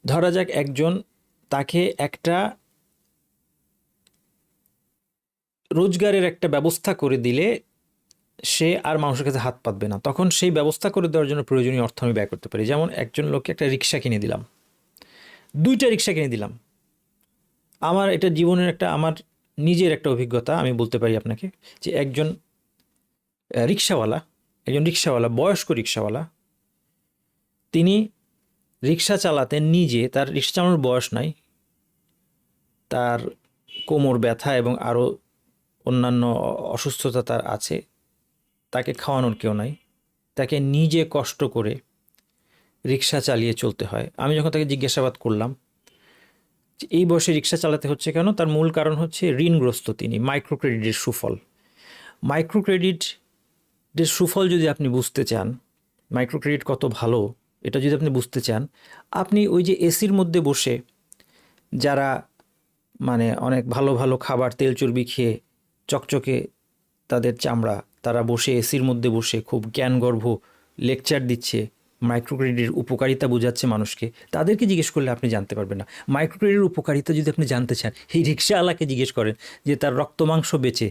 ধরা যাক একজন, তাকে একটা রোজগারের একটা ব্যবস্থা করে দিলে সে আর মানুষের কাছে হাত পাতবে না, তখন সেই ব্যবস্থা করে দেওয়ার জন্য প্রয়োজনীয় অর্থ আমি ব্যয় করতে পারি। যেমন একজন লোককে একটা রিক্সা কিনে দিলাম, 2টা রিক্সা কিনে দিলাম। আমার এটা জীবনের একটা, আমার নিজের একটা অভিজ্ঞতা, আমি বলতে পারি আপনাকে যে একজন রিক্সাওয়ালা, বয়স্ক রিক্সাওয়ালা, তিনি রিক্সা চালাতেন নিজে, তার রিক্সা চালানোর বয়স নাই, তার কোমর ব্যথা এবং আরও অন্যান্য অসুস্থতা তার আছে, তাকে খাওয়ানোর কেউ নাই, তাকে নিজে কষ্ট করে রিক্সা চালিয়ে চলতে হয়। আমি যখন তাকে জিজ্ঞাসাবাদ করলাম যে এই বয়সে রিক্সা চালাতে হচ্ছে কেন, তার মূল কারণ হচ্ছে ঋণগ্রস্ত তিনি, মাইক্রো ক্রেডিটের সুফল। মাইক্রো ক্রেডিটের সুফল যদি আপনি বুঝতে চান, মাইক্রো ক্রেডিট কত ভালো এটা যদি আপনি বুঝতে চান, আপনি ওই যে এসির মধ্যে বসে যারা মানে অনেক ভালো ভালো খাবার, তেল চর্বি খেয়ে চকচকে তাদের চামড়া, তারা বসে এসির মধ্যে বসে খুব জ্ঞানগর্ভ লেকচার দিচ্ছে, মাইক্রো ক্রেডিটের উপকারিতা বোঝাচ্ছে মানুষকে, তাদেরকে জিজ্ঞেস করলে আপনি জানতে পারবেন না। মাইক্রো ক্রেডিটের উপকারিতা যদি আপনি জানতে চান, এই রিক্সাওয়ালাকে জিজ্ঞেস করেন যে তার রক্ত মাংস বেচে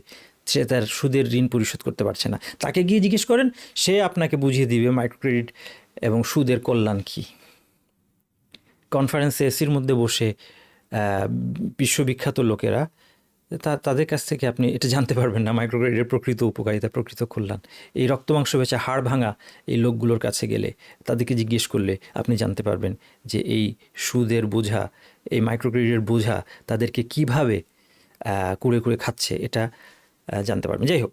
সে তার সুদের ঋণ পরিশোধ করতে পারছে না, তাকে গিয়ে জিজ্ঞেস করেন, সে আপনাকে বুঝিয়ে দিবে মাইক্রো ক্রেডিট এবং সুদের কল্যাণ কী। কনফারেন্সে এসির মধ্যে বসে বিশ্ববিখ্যাত লোকেরা, তাদের কাছ থেকে আপনি এটা জানতে পারবেন না মাইক্রো ক্রেডিটের প্রকৃত উপকারিতা, প্রকৃত কল্যাণ। এই রক্ত মাংস বেচে হাড় ভাঙা এই লোকগুলোর কাছে গেলে, তাদেরকে জিজ্ঞেস করলে আপনি জানতে পারবেন যে এই সুদের বোঝা, এই মাইক্রো ক্রেডিটের বোঝা তাদেরকে কিভাবে কুড়ে কুড়ে খাচ্ছে, এটা জানতে পারবেন। যাই হোক,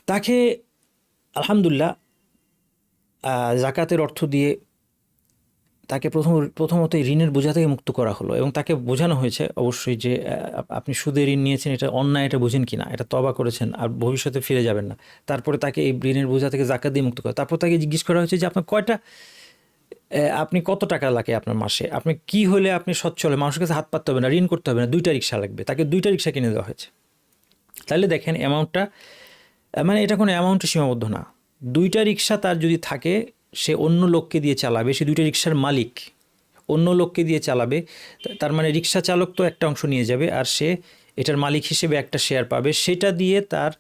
তাকে আলহামদুলিল্লাহ জাকাতের অর্থ দিয়ে তাকে প্রথমত এই ঋণের বোঝা থেকে মুক্ত করা হলো, এবং তাকে বোঝানো হয়েছে অবশ্যই যে আপনি সুদে ঋণ নিয়েছেন, এটা অন্যায়, এটা বুঝেন কি না, এটা তওবা করেছেন আর ভবিষ্যতে ফিরে যাবেন না। তারপরে তাকে এই ঋণের বোঝা থেকে জাকাত দিয়ে মুক্ত করা। তারপর তাকে জিজ্ঞেস করা হয়েছে যে আপনার আপনি কত টাকা লাগে আপনার মাসে, আপনি কি হলে আপনি সচ্ছল, মানুষের কাছে হাত পাততে হবে না, ঋণ করতে হবে না, 2টা রিক্সা লাগবে। তাকে 2টা রিক্সা কিনে দেওয়া হয়েছে। তাহলে দেখেন অ্যামাউন্টটা, মানে এটা কোনো অ্যামাউন্টে সীমাবদ্ধ না। 2টা রিক্সা তার যদি থাকে, সে অন্য লোককে দিয়ে চালাবে, সে 2টা রিক্সার মালিক, অন্য লোককে দিয়ে চালাবে, তার মানে রিক্সা চালক তো একটা অংশ নিয়ে যাবে, আর সে এটার মালিক হিসেবে একটা শেয়ার পাবে, সেটা দিয়ে তার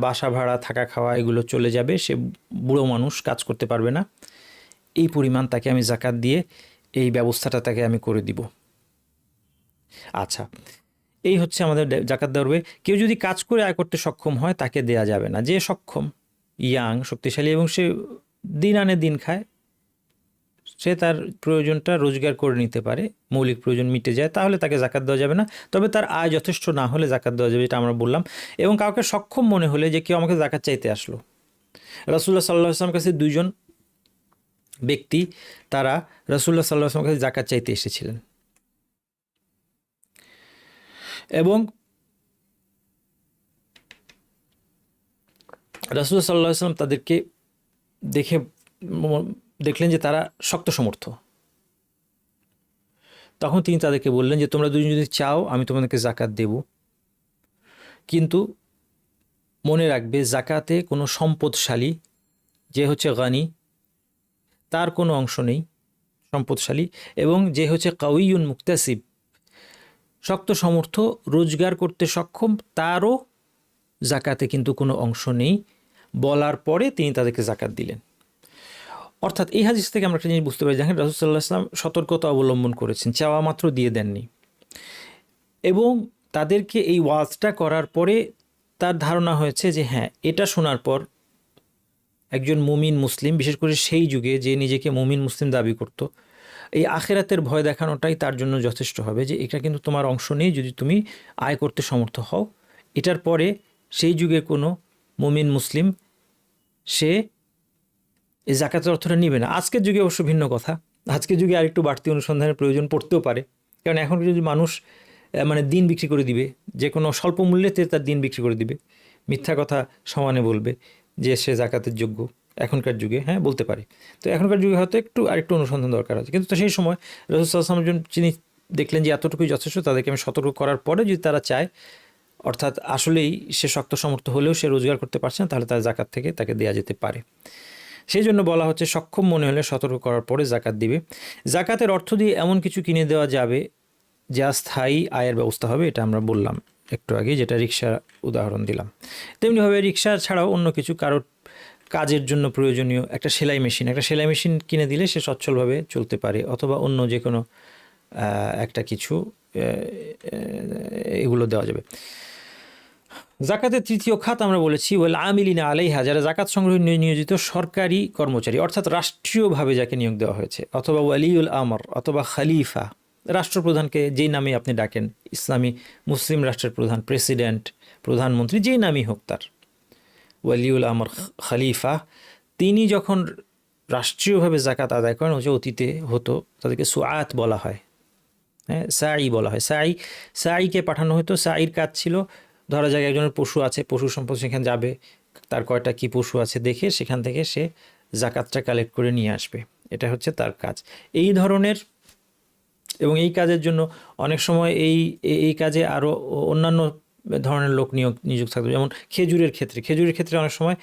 বাসা ভাড়া, থাকা খাওয়া এগুলো চলে যাবে। সে বুড়ো মানুষ, কাজ করতে পারবে না, এই পরিমাণ তাকে আমি জাকাত দিয়ে এই ব্যবস্থাটা তাকে আমি করে দিব। আচ্ছা, এই হচ্ছে আমাদের জাকাত দেওয়ার ওয়ে। কেউ যদি কাজ করে আয় করতে সক্ষম হয় তাকে দেয়া যাবে না। যে সক্ষম, ইয়াং, শক্তিশালী এবং সে দিন আনে দিন খায়, সে তার প্রয়োজনটা রোজগার করে নিতে পারে, মৌলিক প্রয়োজন মিটে যায়, তাহলে তাকে জাকাত দেওয়া যাবে না। তবে তার আয় যথেষ্ট না হলে জাকাত দেওয়া যাবে, এটা আমরা বললাম। এবং কাউকে সক্ষম মনে হলে, যে কেউ আমাকে জাকাত চাইতে আসলো, রাসূলুল্লাহ সাল্লাল্লাহু আলাইহি ওয়াসাল্লামের কাছে দুইজন ব্যক্তি, তারা রাসূলুল্লাহ সাল্লাল্লাহু আলাইহি ওয়াসাল্লামের কাছে জাকাত চাইতে এসেছিলেন এবং রাসূলুল্লাহ সাল্লাল্লাহু আলাইহি ওয়াসাল্লাম তাদেরকে দেখলেন যে তারা শক্ত সমর্থ। তখন তিনি তাদেরকে বললেন যে তোমরা দুজন যদি চাও আমি তোমাদেরকে জাকাত দেব, কিন্তু মনে রাখবে জাকাতে কোনো সম্পদশালী, যে হচ্ছে গানি, তার কোনো অংশ নেই, সম্পদশালী, এবং যে হচ্ছে কাউইয়ুন মুক্তাসিব, শক্ত সমর্থ, রোজগার করতে সক্ষম, তারও জাকাতে কিন্তু কোনো অংশ নেই। বলার পরে তিনি তাদেরকে জাকাত দিলেন। অর্থাৎ এই হাদিস থেকে আমরা একটা জিনিস বুঝতে পারি, দেখেন রাসূল সাল্লাল্লাহু আলাইহি ওয়াসাল্লাম সতর্কতা অবলম্বন করেছেন, চাওয়া মাত্র দিয়ে দেননি। এবং তাদেরকে এই ওয়াজটা করার পরে তার ধারণা হয়েছে যে হ্যাঁ, এটা শোনার পর একজন মুমিন মুসলিম, বিশেষ করে সেই যুগে যে নিজেকে মুমিন মুসলিম দাবি করত, এই আখিরাতের ভয় দেখানোটাই তার জন্য যথেষ্ট হবে, যে এটা কিন্তু তোমার অংশ নেই যদি তুমি আয় করতে সমর্থ হও। এটার পরে সেই যুগে কোনো মুমিন মুসলিম সে এই জাকাতের অর্থটা নিবে না। আজকের যুগে অবশ্য ভিন্ন কথা, আজকের যুগে আরেকটু বাড়তি অনুসন্ধানের প্রয়োজন পড়তেও পারে, কারণ এখন যদি মানুষ মানে দিন বিক্রি করে দিবে, যে কোনো স্বল্প মূল্যেতে তার দিন বিক্রি করে দিবে, মিথ্যা কথা সমানে বলবে যে সে জাকাতের যোগ্য, এখনকার যুগে হ্যাঁ বলতে পারে। তো এখনকার যুগে হয়তো আরেকটু অনুসন্ধান দরকার আছে। কিন্তু তো সেই সময় রাসূল সাল্লাল্লাহু আলাইহি ওয়াসাল্লাম যিনি দেখলেন যে এতটুকুই যথেষ্ট, তাদেরকে আমি সতর্ক করার পরে যদি তারা চায়, অর্থাৎ আসলেই সে শক্ত সমর্থ হলেও সে রোজগার করতে পারছে না, তাহলে তার জাকাত থেকে তাকে দেওয়া যেতে পারে। সেই জন্য বলা হচ্ছে সক্ষম মনে হলে সতর্ক করার পরে জাকাত দিবে। জাকাতের অর্থ দিয়ে এমন কিছু কিনে দেওয়া যাবে যা স্থায়ী আয়ের ব্যবস্থা হবে, এটা আমরা বললাম একটু আগে, যেটা রিক্সার উদাহরণ দিলাম। তেমনিভাবে রিক্সা ছাড়াও অন্য কিছু, কারোর কাজের জন্য প্রয়োজনীয় একটা সেলাই মেশিন কিনে দিলে সে সচ্ছলভাবে চলতে পারে, অথবা অন্য যে কোনো একটা কিছু, এগুলো দেওয়া যাবে। জাকাতের তৃতীয় খাত আমরা বলেছি ওয়াল আমিলিনা আলাইহা, যারা জাকাত সংগ্রহে নিয়োজিত সরকারি কর্মচারী, অর্থাৎ রাষ্ট্রীয়ভাবে যাকে নিয়োগ দেওয়া হয়েছে, অথবা ওয়ালিউল আমর, অথবা খলিফা, রাষ্ট্রপ্রধানকে যেই নামে আপনি ডাকেন, ইসলামী মুসলিম রাষ্ট্রের প্রধান, প্রেসিডেন্ট, প্রধানমন্ত্রী, যেই নামই হোক তার, ওয়ালিউল আমর, খলিফা, তিনি যখন রাষ্ট্রীয়ভাবে জাকাত আদায় করেন, যে অতীতে হতো তাদেরকে সুআত বলা হয়, হ্যাঁ সাই বলা হয়। সাইকে পাঠানো হতো। সাইর কাজ ছিল, ধরা যাক একজনের পশু আছে, পশু সম্পদ সেখানে যাবে, তার কয়টা কি পশু আছে দেখে সেখান থেকে সে জাকাতটা কালেক্ট করে নিয়ে আসবে, এটা হচ্ছে তার কাজ। এই ধরনের, এবং এই কাজের জন্য অনেক সময় এই কাজে আরও অন্যান্য ধরনের লোক নিযুক্ত থাকবে। যেমন খেজুরের ক্ষেত্রে অনেক সময়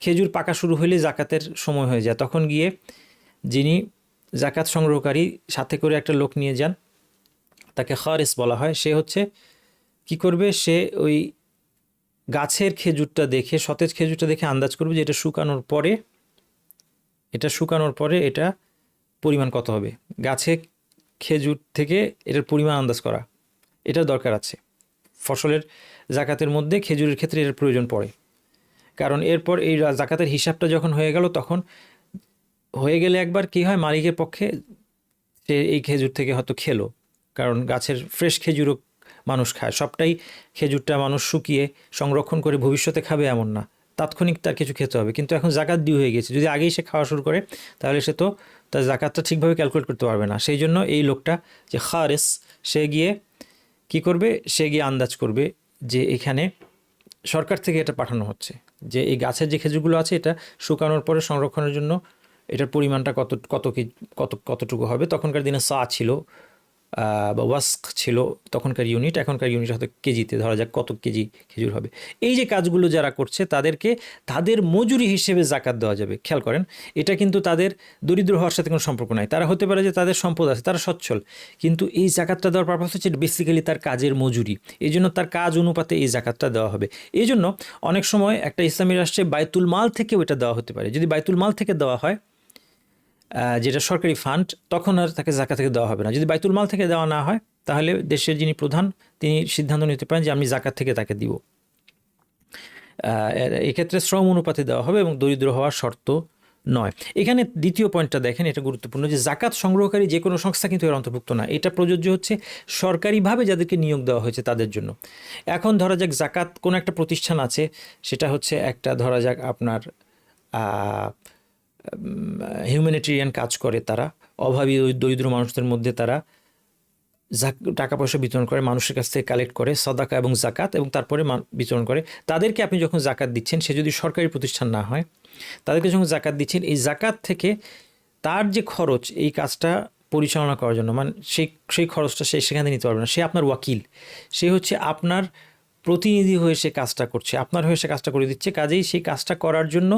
খেজুর পাকা শুরু হলে জাকাতের সময় হয়ে যায়, তখন গিয়ে যিনি জাকাত সংগ্রহকারী সাথে করে একটা লোক নিয়ে যান, তাকে খারিস বলা হয়। সে হচ্ছে কি করবে, সে ওই গাছের খেজুরটা দেখে, সতেজ খেজুরটা দেখে আন্দাজ করবে যে এটা শুকানোর পরে এটা পরিমাণ কত হবে। গাছে খেজুর থেকে এটার পরিমাণ আন্দাজ করা, এটার দরকার আছে। ফসলের জাকাতের মধ্যে খেজুরের ক্ষেত্রে এর প্রয়োজন পড়ে, কারণ এরপর এই জাকাতের হিসাবটা যখন হয়ে গেলে একবার কি হয়, মালিকের পক্ষে সে এই খেজুর থেকে হয়তো খেলো, কারণ গাছের ফ্রেশ খেজুরও মানুষ খায়, সবটাই খেজুরটা মানুষ শুকিয়ে সংরক্ষণ করে ভবিষ্যতে খাবে এমন না, তাৎক্ষণিক তার কিছু খেতে হবে। কিন্তু এখন জাকাত ডিউ হয়ে গেছে, যদি আগেই সে খাওয়া শুরু করে তাহলে সে তো তার জাকাতটা ঠিকভাবে ক্যালকুলেট করতে পারবে না। সেই জন্য এই লোকটা যে খারিস, সে গিয়ে কি করবে, সে গিয়ে আন্দাজ করবে যে এখানে সরকার থেকে এটা পাঠানো হচ্ছে, যে এই গাছের যে খেজুরগুলো আছে এটা শুকানোর পরে সংরক্ষণের জন্য এটার পরিমাণটা কতটুকু হবে। তখনকার দিনে সা ছিল বা ওয়াস্ক ছিল তখনকার ইউনিট, এখনকার ইউনিট হয়তো কেজিতে, ধরা যাক কত কেজি খেজুর হবে। এই যে কাজগুলো যারা করছে তাদেরকে তাদের মজুরি হিসেবে জাকাত দেওয়া যাবে। খেয়াল করেন, এটা কিন্তু তাদের দরিদ্র হওয়ার সাথে কোনো সম্পর্ক নাই। তারা হতে পারে যে তাদের সম্পদ আছে, তারা সচ্ছল, কিন্তু এই জাকাতটা দেওয়ার পারপাস হচ্ছে বেসিক্যালি তার কাজের মজুরি, এই জন্য তার কাজ অনুপাতে এই জাকাতটা দেওয়া হবে। এই জন্য অনেক সময় একটা ইসলামী রাষ্ট্রে বাইতুল মাল থেকেও এটা দেওয়া হতে পারে। যদি বাইতুল মাল থেকে দেওয়া হয়, যেটা সরকারি ফান্ড, তখন আর তাকে জাকাত থেকে দেওয়া হবে না। যদি বাইতুল মাল থেকে দেওয়া না হয় তাহলে দেশের যিনি প্রধান তিনি সিদ্ধান্ত নিতে পারেন যে আমি জাকাত থেকে তাকে দিব। এক্ষেত্রে শ্রম অনুপাতে দেওয়া হবে এবং দরিদ্র হওয়ার শর্ত নয়। এখানে দ্বিতীয় পয়েন্টটা দেখেন, এটা গুরুত্বপূর্ণ, যে জাকাত সংগ্রহকারী যে কোনো সংস্থা কিন্তু এর অন্তর্ভুক্ত না। এটা প্রযোজ্য হচ্ছে সরকারিভাবে যাদেরকে নিয়োগ দেওয়া হয়েছে তাদের জন্য। এখন ধরা যাক জাকাত কোনো একটা প্রতিষ্ঠান আছে, সেটা হচ্ছে একটা ধরা যাক আপনার হিউম্যানিটেরিয়ান কাজ করে, তারা অভাবী দরিদ্র মানুষদের মধ্যে তারা টাকা পয়সা বিতরণ করে, মানুষের কাছ থেকে কালেক্ট করে সাদাকা এবং জাকাত, এবং তারপরে বিতরণ করে। তাদেরকে আপনি যখন জাকাত দিচ্ছেন, সে যদি সরকারি প্রতিষ্ঠান না হয়, তাদেরকে যখন জাকাত দিচ্ছেন, এই জাকাত থেকে তার যে খরচ এই কাজটা পরিচালনা করার জন্য, মানে সেই খরচটা সে সেখানে নিতে পারবে না। সে আপনার ওয়াকিল, সে হচ্ছে আপনার প্রতিনিধি হয়ে সে কাজটা করছে, আপনার হয়ে সে কাজটা করে দিচ্ছে। কাজেই সেই কাজটা করার জন্য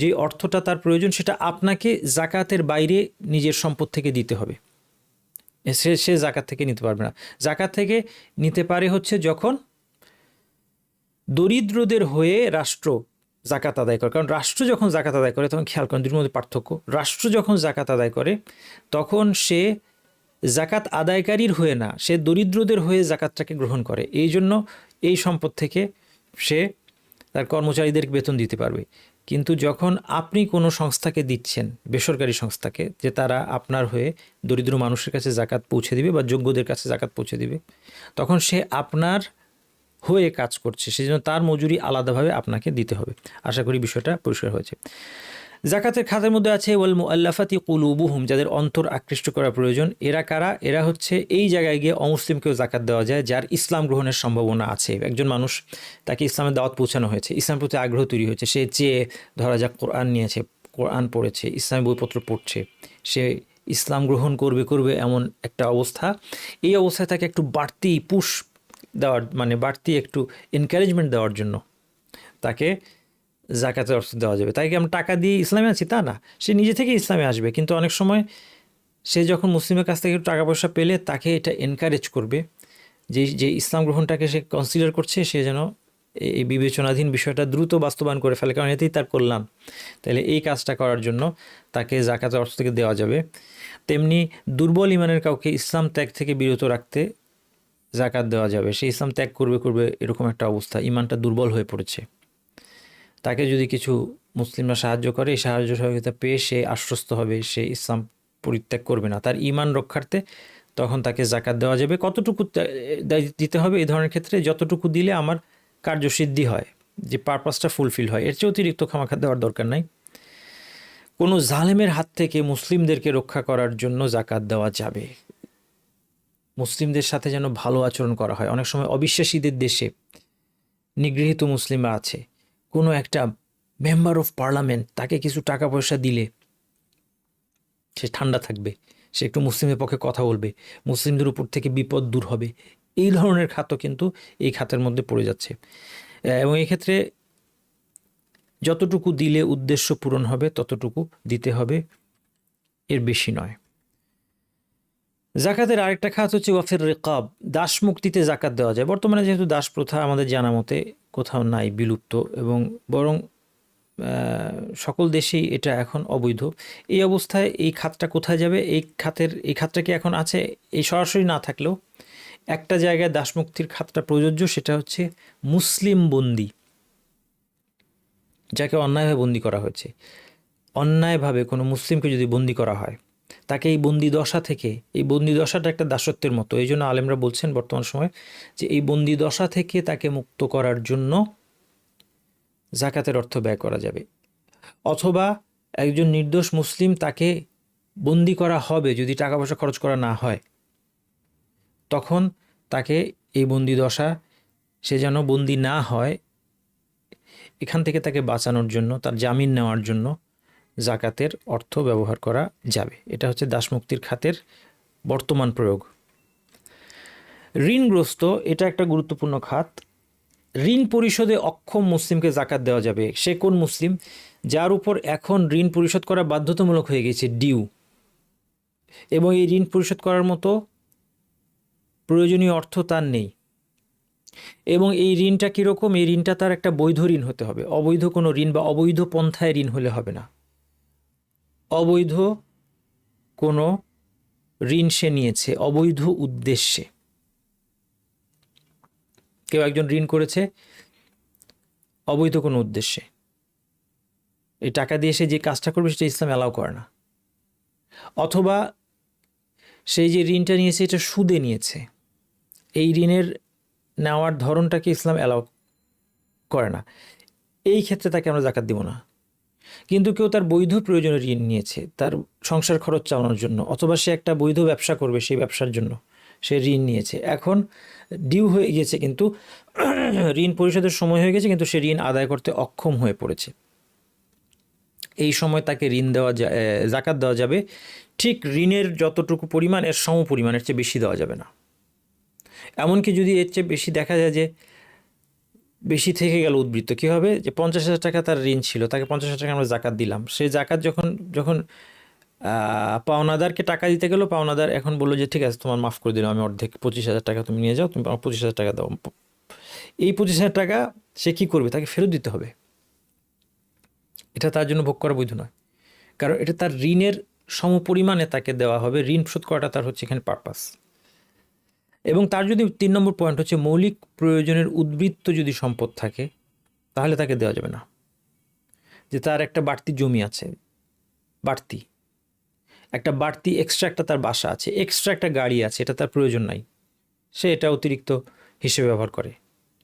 যে অর্থটা তার প্রয়োজন, সেটা আপনাকে জাকাতের বাইরে নিজের সম্পদ থেকে দিতে হবে। সে জাকাত থেকে নিতে পারবে না। জাকাত থেকে নিতে পারে হচ্ছে যখন দরিদ্রদের হয়ে রাষ্ট্র জাকাত আদায় করে। কারণ রাষ্ট্র যখন জাকাত আদায় করে, তখন খেয়াল করেন দুটোর মধ্যে পার্থক্য। রাষ্ট্র যখন জাকাত আদায় করে তখন সে জাকাত আদায়কারীর হয়ে না, সে দরিদ্রদের হয়ে জাকাতটাকে গ্রহণ করে। এই জন্য এই সম্পদ থেকে সে তার কর্মচারীদের বেতন দিতে পারবে। কিন্তু যখন আপনি কোনো সংস্থাকে দিচ্ছেন, বেসরকারি সংস্থাকে, যে তারা আপনার হয়ে দরিদ্র মানুষের কাছে জাকাত পৌঁছে দিবে বা যোগ্যদের কাছে জাকাত পৌঁছে দিবে, তখন সে আপনার হয়ে কাজ করছে, সেজন্য তার মজুরি আলাদাভাবে আপনাকে দিতে হবে। আশা করি বিষয়টা পরিষ্কার হয়েছে। জাকাতের খাতের মধ্যে আছে ওয়াল মুআল্লাফাতি কুলুবুহুম, যাদের অন্তর আকৃষ্ট করা প্রয়োজন। এরা কারা? এরা হচ্ছে এই জায়গায় গিয়ে অমুসলিমকেও জাকাত দেওয়া যায়, যার ইসলাম গ্রহণের সম্ভাবনা আছে। একজন মানুষ, তাকে ইসলামের দাওয়াত পৌঁছানো হয়েছে, ইসলামের প্রতি আগ্রহ তৈরি হয়েছে, সে চেয়ে ধরা যাক কোরআন নিয়েছে, কোরআন পড়েছে, ইসলামী বইপত্র পড়ছে, সে ইসলাম গ্রহণ করবে এমন একটা অবস্থা। এই অবস্থায় তাকে একটু বাড়তি পুশ দেওয়ার, মানে বাড়তি একটু এনকারেজমেন্ট দেওয়ার জন্য তাকে জাকাতের অর্থ দেওয়া যাবে। তাই কি আমরা টাকা দিয়ে ইসলামে আছি তা না, সে নিজে থেকে ইসলামে আসবে। কিন্তু অনেক সময় সে যখন মুসলিমের কাছ থেকে একটু টাকা পয়সা পেলে, তাকে এটা এনকারেজ করবে যে ইসলাম গ্রহণটাকে সে কনসিডার করছে, সে যেন এই বিবেচনাধীন বিষয়টা দ্রুত বাস্তবায়ন করে ফেলে, কারণ এতেই তার কল্যাণ। তাহলে এই কাজটা করার জন্য তাকে জাকাতের অর্থ থেকে দেওয়া যাবে। তেমনি দুর্বল ইমানের কাউকে ইসলাম ত্যাগ থেকে বিরত রাখতে জাকাত দেওয়া যাবে। সে ইসলাম ত্যাগ করবে এরকম একটা অবস্থা, ইমানটা দুর্বল হয়ে পড়েছে, তাকে যদি কিছু মুসলিমরা সাহায্য করে, এই সাহায্য সহযোগিতা পেয়ে সে আশ্বস্ত হবে, সে ইসলাম পরিত্যাগ করবে না, তার ইমান রক্ষার্থে তখন তাকে জাকাত দেওয়া যাবে। কতটুকু দিতে হবে এই ধরনের ক্ষেত্রে? যতটুকু দিলে আমার কার্যসিদ্ধি হয়, যে পারপাসটা ফুলফিল হয়, এর চেয়ে অতিরিক্ত খামাখা দেওয়ার দরকার নাই। কোনো জালেমের হাত থেকে মুসলিমদেরকে রক্ষা করার জন্য জাকাত দেওয়া যাবে। মুসলিমদের সাথে যেন ভালো আচরণ করা হয়। অনেক সময় অবিশ্বাসীদের দেশে নিগৃহীত মুসলিমরা আছে, কোনো একটা মেম্বার অফ পার্লামেন্ট তাকে কিছু টাকা পয়সা দিলে সে ঠান্ডা থাকবে, সে একটু মুসলিমের পক্ষে কথা বলবে, মুসলিমদের উপর থেকে বিপদ দূর হবে। এই ধরনের খাতও কিন্তু এই খাতের মধ্যে পড়ে যাচ্ছে। এবং এই ক্ষেত্রে যতটুকু দিলে উদ্দেশ্য পূরণ হবে ততটুকু দিতে হবে, এর বেশি নয়। জাকাতের আরেকটা খাত হচ্ছে ওয়াফির রিকাব, দাস মুক্তিতে জাকাত দেওয়া যায়। বর্তমানে যেহেতু দাস প্রথা আমাদের জানা মতে কোথাও নাই, বিলুপ্ত, এবং বরং সকল দেশেই এটা এখন অবৈধ। এই অবস্থায় এই খাতটা কোথায় যাবে? এই খাতটা কি এখন আছে? এই সরাসরি না থাকলেও একটা জায়গায় দাসমুক্তির খাতটা প্রযোজ্য, সেটা হচ্ছে মুসলিম বন্দী, যাকে অন্যায়ভাবে বন্দী করা হয়েছে। অন্যায়ভাবে কোনো মুসলিমকে যদি বন্দী করা হয়, তাকে এই বন্দি দশা থেকে, এই বন্দি দশাটা একটা দাসত্বের মতো, এই জন্য আলেমরা বলছেন বর্তমান সময় যে এই বন্দি দশা থেকে তাকে মুক্ত করার জন্য জাকাতের অর্থ ব্যয় করা যাবে। অথবা একজন নির্দোষ মুসলিম, তাকে বন্দি করা হবে যদি টাকা পয়সা খরচ করা না হয়, তখন তাকে এই বন্দি দশা, সে যেন বন্দি না হয়, এখান থেকে তাকে বাঁচানোর জন্য, তার জামিন নেওয়ার জন্য জাকাতের অর্থ ব্যবহার করা যাবে। এটা হচ্ছে দাসমুক্তির খাতের বর্তমান প্রয়োগ। ঋণগ্রস্ত, এটা একটা গুরুত্বপূর্ণ খাত। ঋণ পরিশোধে অক্ষম মুসলিমকে জাকাত দেওয়া যাবে। সে কোন মুসলিম? যার উপর এখন ঋণ পরিশোধ করা বাধ্যতামূলক হয়ে গেছে, ডিউ, এবং এই ঋণ পরিশোধ করার মতো প্রয়োজনীয় অর্থ তার নেই। এবং এই ঋণটা কীরকম? এই ঋণটা তার একটা বৈধ ঋণ হতে হবে, অবৈধ কোনো ঋণ বা অবৈধ পন্থায় ঋণ হলে হবে না। অবৈধ কোনো ঋণ সে নিয়েছে অবৈধ উদ্দেশ্যে, কেউ একজন ঋণ করেছে অবৈধ কোনো উদ্দেশ্যে, এই টাকা দিয়ে সে যে কাজটা করবে সেটা ইসলাম অ্যালাউ করে না, অথবা সেই যে ঋণটা নিয়েছে এটা সুদে নিয়েছে, এই ঋণের নেওয়ার ধরনটাকে ইসলাম অ্যালাউ করে না, এই ক্ষেত্রে তাকে আমরা জাকাত দিব না। কিন্তু কেউ তার বৈধ প্রয়োজনে ঋণ নিয়েছে তার সংসার খরচ চালানোর জন্য, অথবা সে একটা বৈধ ব্যবসা করবে, সেই ব্যবসার জন্য সে ঋণ নিয়েছে, এখন ডিউ হয়ে গিয়েছে, কিন্তু ঋণ পরিশোধের সময় হয়ে গেছে, কিন্তু সে ঋণ আদায় করতে অক্ষম হয়ে পড়েছে, এই সময় তাকে ঋণ দেওয়া জাকাত দেওয়া যাবে। ঠিক ঋণের যতটুকু পরিমাণ এর সম পরিমাণের চেয়ে বেশি দেওয়া যাবে না। এমনকি যদি এর চেয়ে বেশি দেখা যায় যে বেশি থেকে গেল উদ্বৃত্ত, কী হবে, যে 50,000 টাকা তার ঋণ ছিল, তাকে 50,000 টাকা আমরা জাকাত দিলাম, সেই জাকাত যখন পাওনাদারকে টাকা দিতে গেল, পাওনাদার এখন বললো যে ঠিক আছে তোমার মাফ করে দিলাম, আমি অর্ধেক 25,000 টাকা তুমি নিয়ে যাও, তুমি আমার 25,000 টাকা দাও। এই 25,000 টাকা সে কী করবে, তাকে ফেরত দিতে হবে। এটা তার জন্য ভোগ করা বৈধ নয়, কারণ এটা তার ঋণের সমপরিমাণে তাকে দেওয়া হবে, ঋণ শোধ করাটা তার হচ্ছে এখানে পারপাস। এবং তার যদি 3 নম্বর পয়েন্ট হচ্ছে মৌলিক প্রয়োজনের উদ্বৃত্ত যদি সম্পদ থাকে তাহলে তাকে দেওয়া যাবে না। যে তার একটা বাড়তি জমি আছে, বাড়তি এক্সট্রা একটা তার বাসা আছে, এক্সট্রা একটা গাড়ি আছে, এটা তার প্রয়োজন নাই, সে এটা অতিরিক্ত হিসেবে ব্যবহার করে,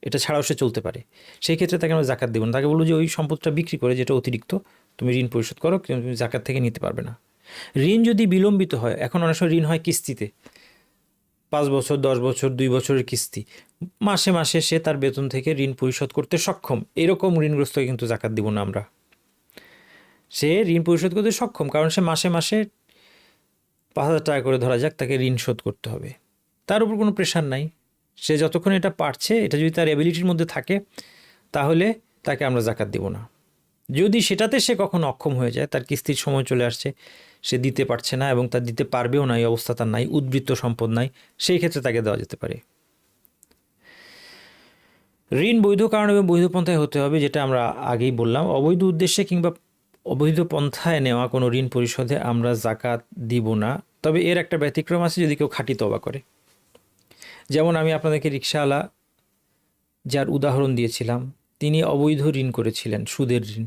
এটা ছাড়াও সে চলতে পারে, সেই ক্ষেত্রে তাকে আমরা জাকাত দেব না। তাকে বলবো যে ওই সম্পদটা বিক্রি করে যেটা অতিরিক্ত তুমি ঋণ পরিশোধ করো, কিন্তু তুমি জাকাত থেকে নিতে পারবে না। ঋণ যদি বিলম্বিত হয়, এখন অনেক সময় ঋণ হয় কিস্তিতে, 5 বছর 10 বছর 2 বছরের কিস্তি, মাসে মাসে সে তার বেতন থেকে ঋণ পরিশোধ করতে সক্ষম, এরকম ঋণগ্রস্তকে কিন্তু জাকাত দিব না আমরা। সে ঋণ পরিশোধ করতে সক্ষম, কারণ সে মাসে মাসে 5,000 টাকা করে ধরা যাক তাকে ঋণ শোধ করতে হবে, তার উপর কোনো প্রেশার নাই, সে যতক্ষণ এটা পারছে, এটা যদি তার অ্যাবিলিটির মধ্যে থাকে তাহলে তাকে আমরা জাকাত দেব না। যদি সেটাতে সে কখনো অক্ষম হয়ে যায়, তার কিস্তির সময় চলে আসছে, সে দিতে পারছে না এবং তার দিতে পারবেও না, এই অবস্থা তার নাই, উদ্বৃত্ত সম্পদ নাই, সেই ক্ষেত্রে তাকে দেওয়া যেতে পারে। ঋণ বৈধ কারণ এবং বৈধ পন্থায় হতে হবে, যেটা আমরা আগেই বললাম। অবৈধ উদ্দেশ্যে কিংবা অবৈধ পন্থায় নেওয়া কোনো ঋণ পরিশোধে আমরা জাকাত দিব না। তবে এর একটা ব্যতিক্রম আছে, যদি কেউ খাঁটি তওবা করে। যেমন আমি আপনাদেরকে রিকশাওয়ালা যার উদাহরণ দিয়েছিলাম, তিনি অবৈধ ঋণ করেছিলেন, সুদের ঋণ,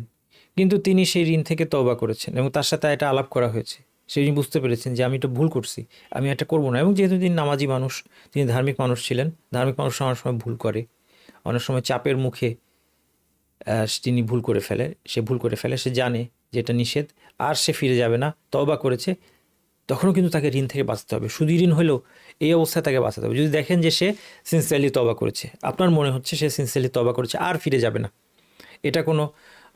কিন্তু তিনি সেই ঋণ থেকে তওবা করেছেন এবং তার সাথে এটা আলাপ করা হয়েছে, তিনি বুঝতে পেরেছেন যে আমি এটা ভুল করছি, আমি এটা করবো না। এবং যেহেতু তিনি নামাজি মানুষ, তিনি ধার্মিক মানুষ ছিলেন, ধার্মিক মানুষ অনেক সময় ভুল করে, অনেক সময় চাপের মুখে তিনি ভুল করে ফেলে, সে জানে যে এটা নিষেধ, আর সে ফিরে যাবে না, তওবা করেছে, তখনও কিন্তু তাকে ঋণ থেকে বাঁচতে হবে। সুদী ঋণ হলেও এই অবস্থায় তাকে বাঁচাতে হবে। যদি দেখেন যে সে সিনসিয়ারলি তওবা করেছে, আপনার মনে হচ্ছে সে সিনসিয়ারলি তওবা করেছে, আর ফিরে যাবে না, এটা কোনো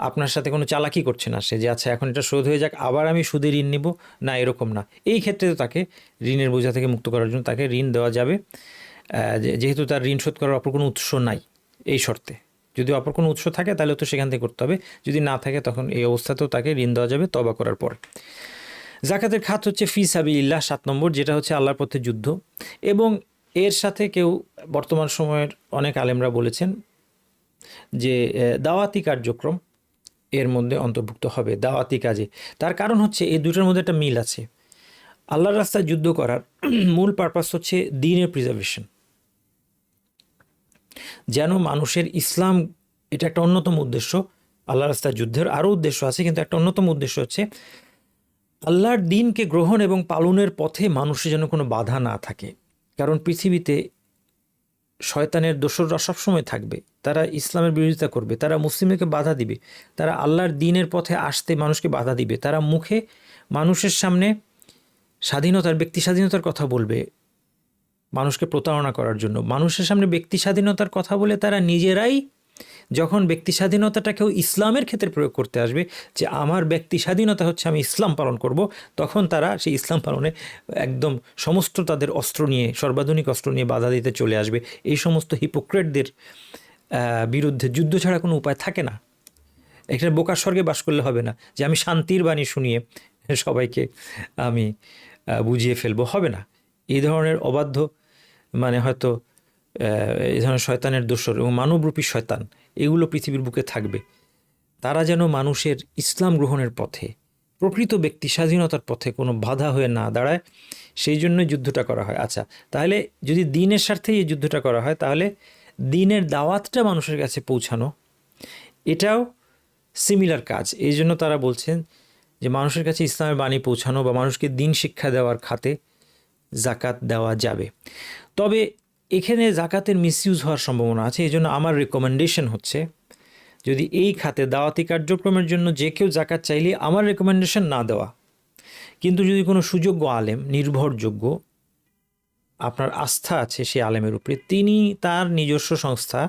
আপনার সাথে কোনো চালাকি করছে না সে, যে আচ্ছা এখন এটা শোধ হয়ে যাক আবার আমি সুদে ঋণ নিব, না, এরকম না। এই ক্ষেত্রে তো তাকে ঋণের বোঝা থেকে মুক্ত করার জন্য তাকে ঋণ দেওয়া যাবে, যেহেতু তার ঋণ শোধ করার অপর কোনো উৎস নাই। এই শর্তে, যদি অপর কোনো উৎস থাকে তাহলে তো সেখান থেকে করতে হবে, যদি না থাকে তখন এই অবস্থাতেও তাকে ঋণ দেওয়া যাবে তওবা করার পর। জাকাতের খাত হচ্ছে ফি সাবিলিল্লাহ, 7 নম্বর, যেটা হচ্ছে আল্লাহর পথে যুদ্ধ। এবং এর সাথে কেউ বর্তমান সময়ের অনেক আলেমরা বলেছেন যে দাওয়াতি কার্যক্রম এর মধ্যে অন্তর্ভুক্ত হবে, দাওয়াতি কাজে। তার কারণ হচ্ছে এই দুটোর মধ্যে একটা মিল আছে। আল্লাহর রাস্তায় যুদ্ধ করার মূল পারপাস হচ্ছে দ্বীনের প্রিজার্ভেশন, যেন মানুষের ইসলাম, এটা একটা অন্যতম উদ্দেশ্য। আল্লাহর রাস্তায় যুদ্ধের আরও উদ্দেশ্য আছে, কিন্তু একটা অন্যতম উদ্দেশ্য হচ্ছে আল্লাহর দ্বীনকে গ্রহণ এবং পালনের পথে মানুষের যেন কোনো বাধা না থাকে। কারণ পৃথিবীতে শয়তানের দোসররা সবসময় থাকবে, তারা ইসলামের বিরোধিতা করবে, তারা মুসলিমদেরকে বাধা দিবে, তারা আল্লাহর দ্বীনের পথে আসতে মানুষকে বাধা দিবে, তারা মুখে মানুষের সামনে স্বাধীনতার, ব্যক্তি স্বাধীনতার কথা বলবে মানুষকে প্রতারণা করার জন্য। মানুষের সামনে ব্যক্তি স্বাধীনতার কথা বলে তারা নিজেরাই যখন ব্যক্তি স্বাধীনতাটাকেও ইসলামের ক্ষেত্রে প্রয়োগ করতে আসবে, যে আমার ব্যক্তি স্বাধীনতা হচ্ছে আমি ইসলাম পালন করব, তখন তারা সেই ইসলাম পালনে একদম সমস্ত তাদের অস্ত্র নিয়ে, সর্বাধুনিক অস্ত্র নিয়ে বাধা দিতে চলে আসবে। এই সমস্ত হিপোক্রেটদের বিরুদ্ধে যুদ্ধ ছাড়া কোনো উপায় থাকে না। এখানে বোকার স্বর্গে বাস করলে হবে না যে আমি শান্তির বাণী শুনিয়ে সবাইকে আমি বুঝিয়ে ফেলবো, হবে না। এই ধরনের অবাধ্য, মানে হয়তো এই ধরনের শয়তানের দোসর এবং মানবরূপী শয়তান, এগুলো পৃথিবীর বুকে থাকবে। তারা যেন মানুষের ইসলাম গ্রহণের পথে প্রকৃত ব্যক্তি স্বাধীনতার পথে কোনো বাধা হয়ে না দাঁড়ায়, সেই জন্যই যুদ্ধটা করা হয়। আচ্ছা, তাহলে যদি দিনের স্বার্থেই এই যুদ্ধটা করা হয়, তাহলে দিনের দাওয়াতটা মানুষের কাছে পৌঁছানো এটাও সিমিলার কাজ। এই জন্য তারা বলছেন যে মানুষের কাছে ইসলামের বাণী পৌঁছানো বা মানুষকে দিন শিক্ষা দেওয়ার খাতে জাকাত দেওয়া যাবে। তবে এখানে জাকাতের মিসইউজ হওয়ার সম্ভাবনা আছে। এই জন্য আমার রেকমেন্ডেশন হচ্ছে, যদি এই খাতে দাওয়াতি কার্যক্রমের জন্য যে কেউ জাকাত চাইলে আমার রেকমেন্ডেশন না দেওয়া, কিন্তু যদি কোনো সুযোগ্য আলেম, নির্ভরযোগ্য, আপনার আস্থা আছে সেই আলেমের উপরে, তিনি তার নিজস্ব সংস্থা,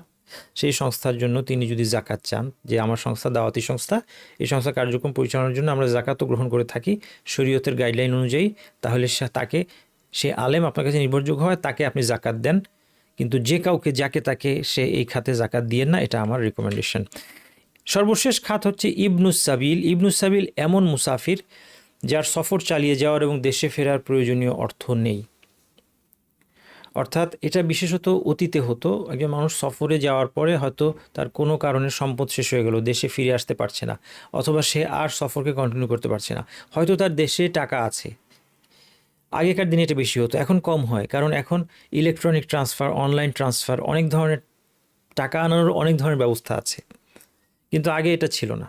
সেই সংস্থার জন্য তিনি যদি জাকাত চান, যে আমার সংস্থা দাওয়াতি সংস্থা, এই সংস্থা কার্যক্রম পরিচালনার জন্য আমরা জাকাতও গ্রহণ করে থাকি শরীয়তের গাইডলাইন অনুযায়ী, তাহলে তাকে, সে আলেম আপনার কাছে নির্ভরযোগ্য হয়, তাকে আপনি জাকাত দেন। কিন্তু যে কাউকে যাকে তাকে সে এই খাতে জাকাত দিয়েন না, এটা আমার রিকমেন্ডেশন। সর্বশেষ খাত হচ্ছে ইবনুস সাবিল। ইবনুস সাবিল এমন মুসাফির যার সফর চালিয়ে যাওয়ার এবং দেশে ফেরার প্রয়োজনীয় অর্থ নেই। অর্থাৎ এটা বিশেষত অতীতে হতো, একজন মানুষ সফরে যাওয়ার পরে হয়তো তার কোনো কারণে সম্পদ শেষ হয়ে গেল, দেশে ফিরে আসতে পারছে না, অথবা সে আর সফরকে কন্টিনিউ করতে পারছে না, হয়তো তার দেশে টাকা আছে। আগেকার দিনে এটা বেশি হতো, এখন কম হয়, কারণ এখন ইলেকট্রনিক ট্রান্সফার, অনলাইন ট্রান্সফার, অনেক ধরনের টাকা আনানোর অনেক ধরনের ব্যবস্থা আছে, কিন্তু আগে এটা ছিল না।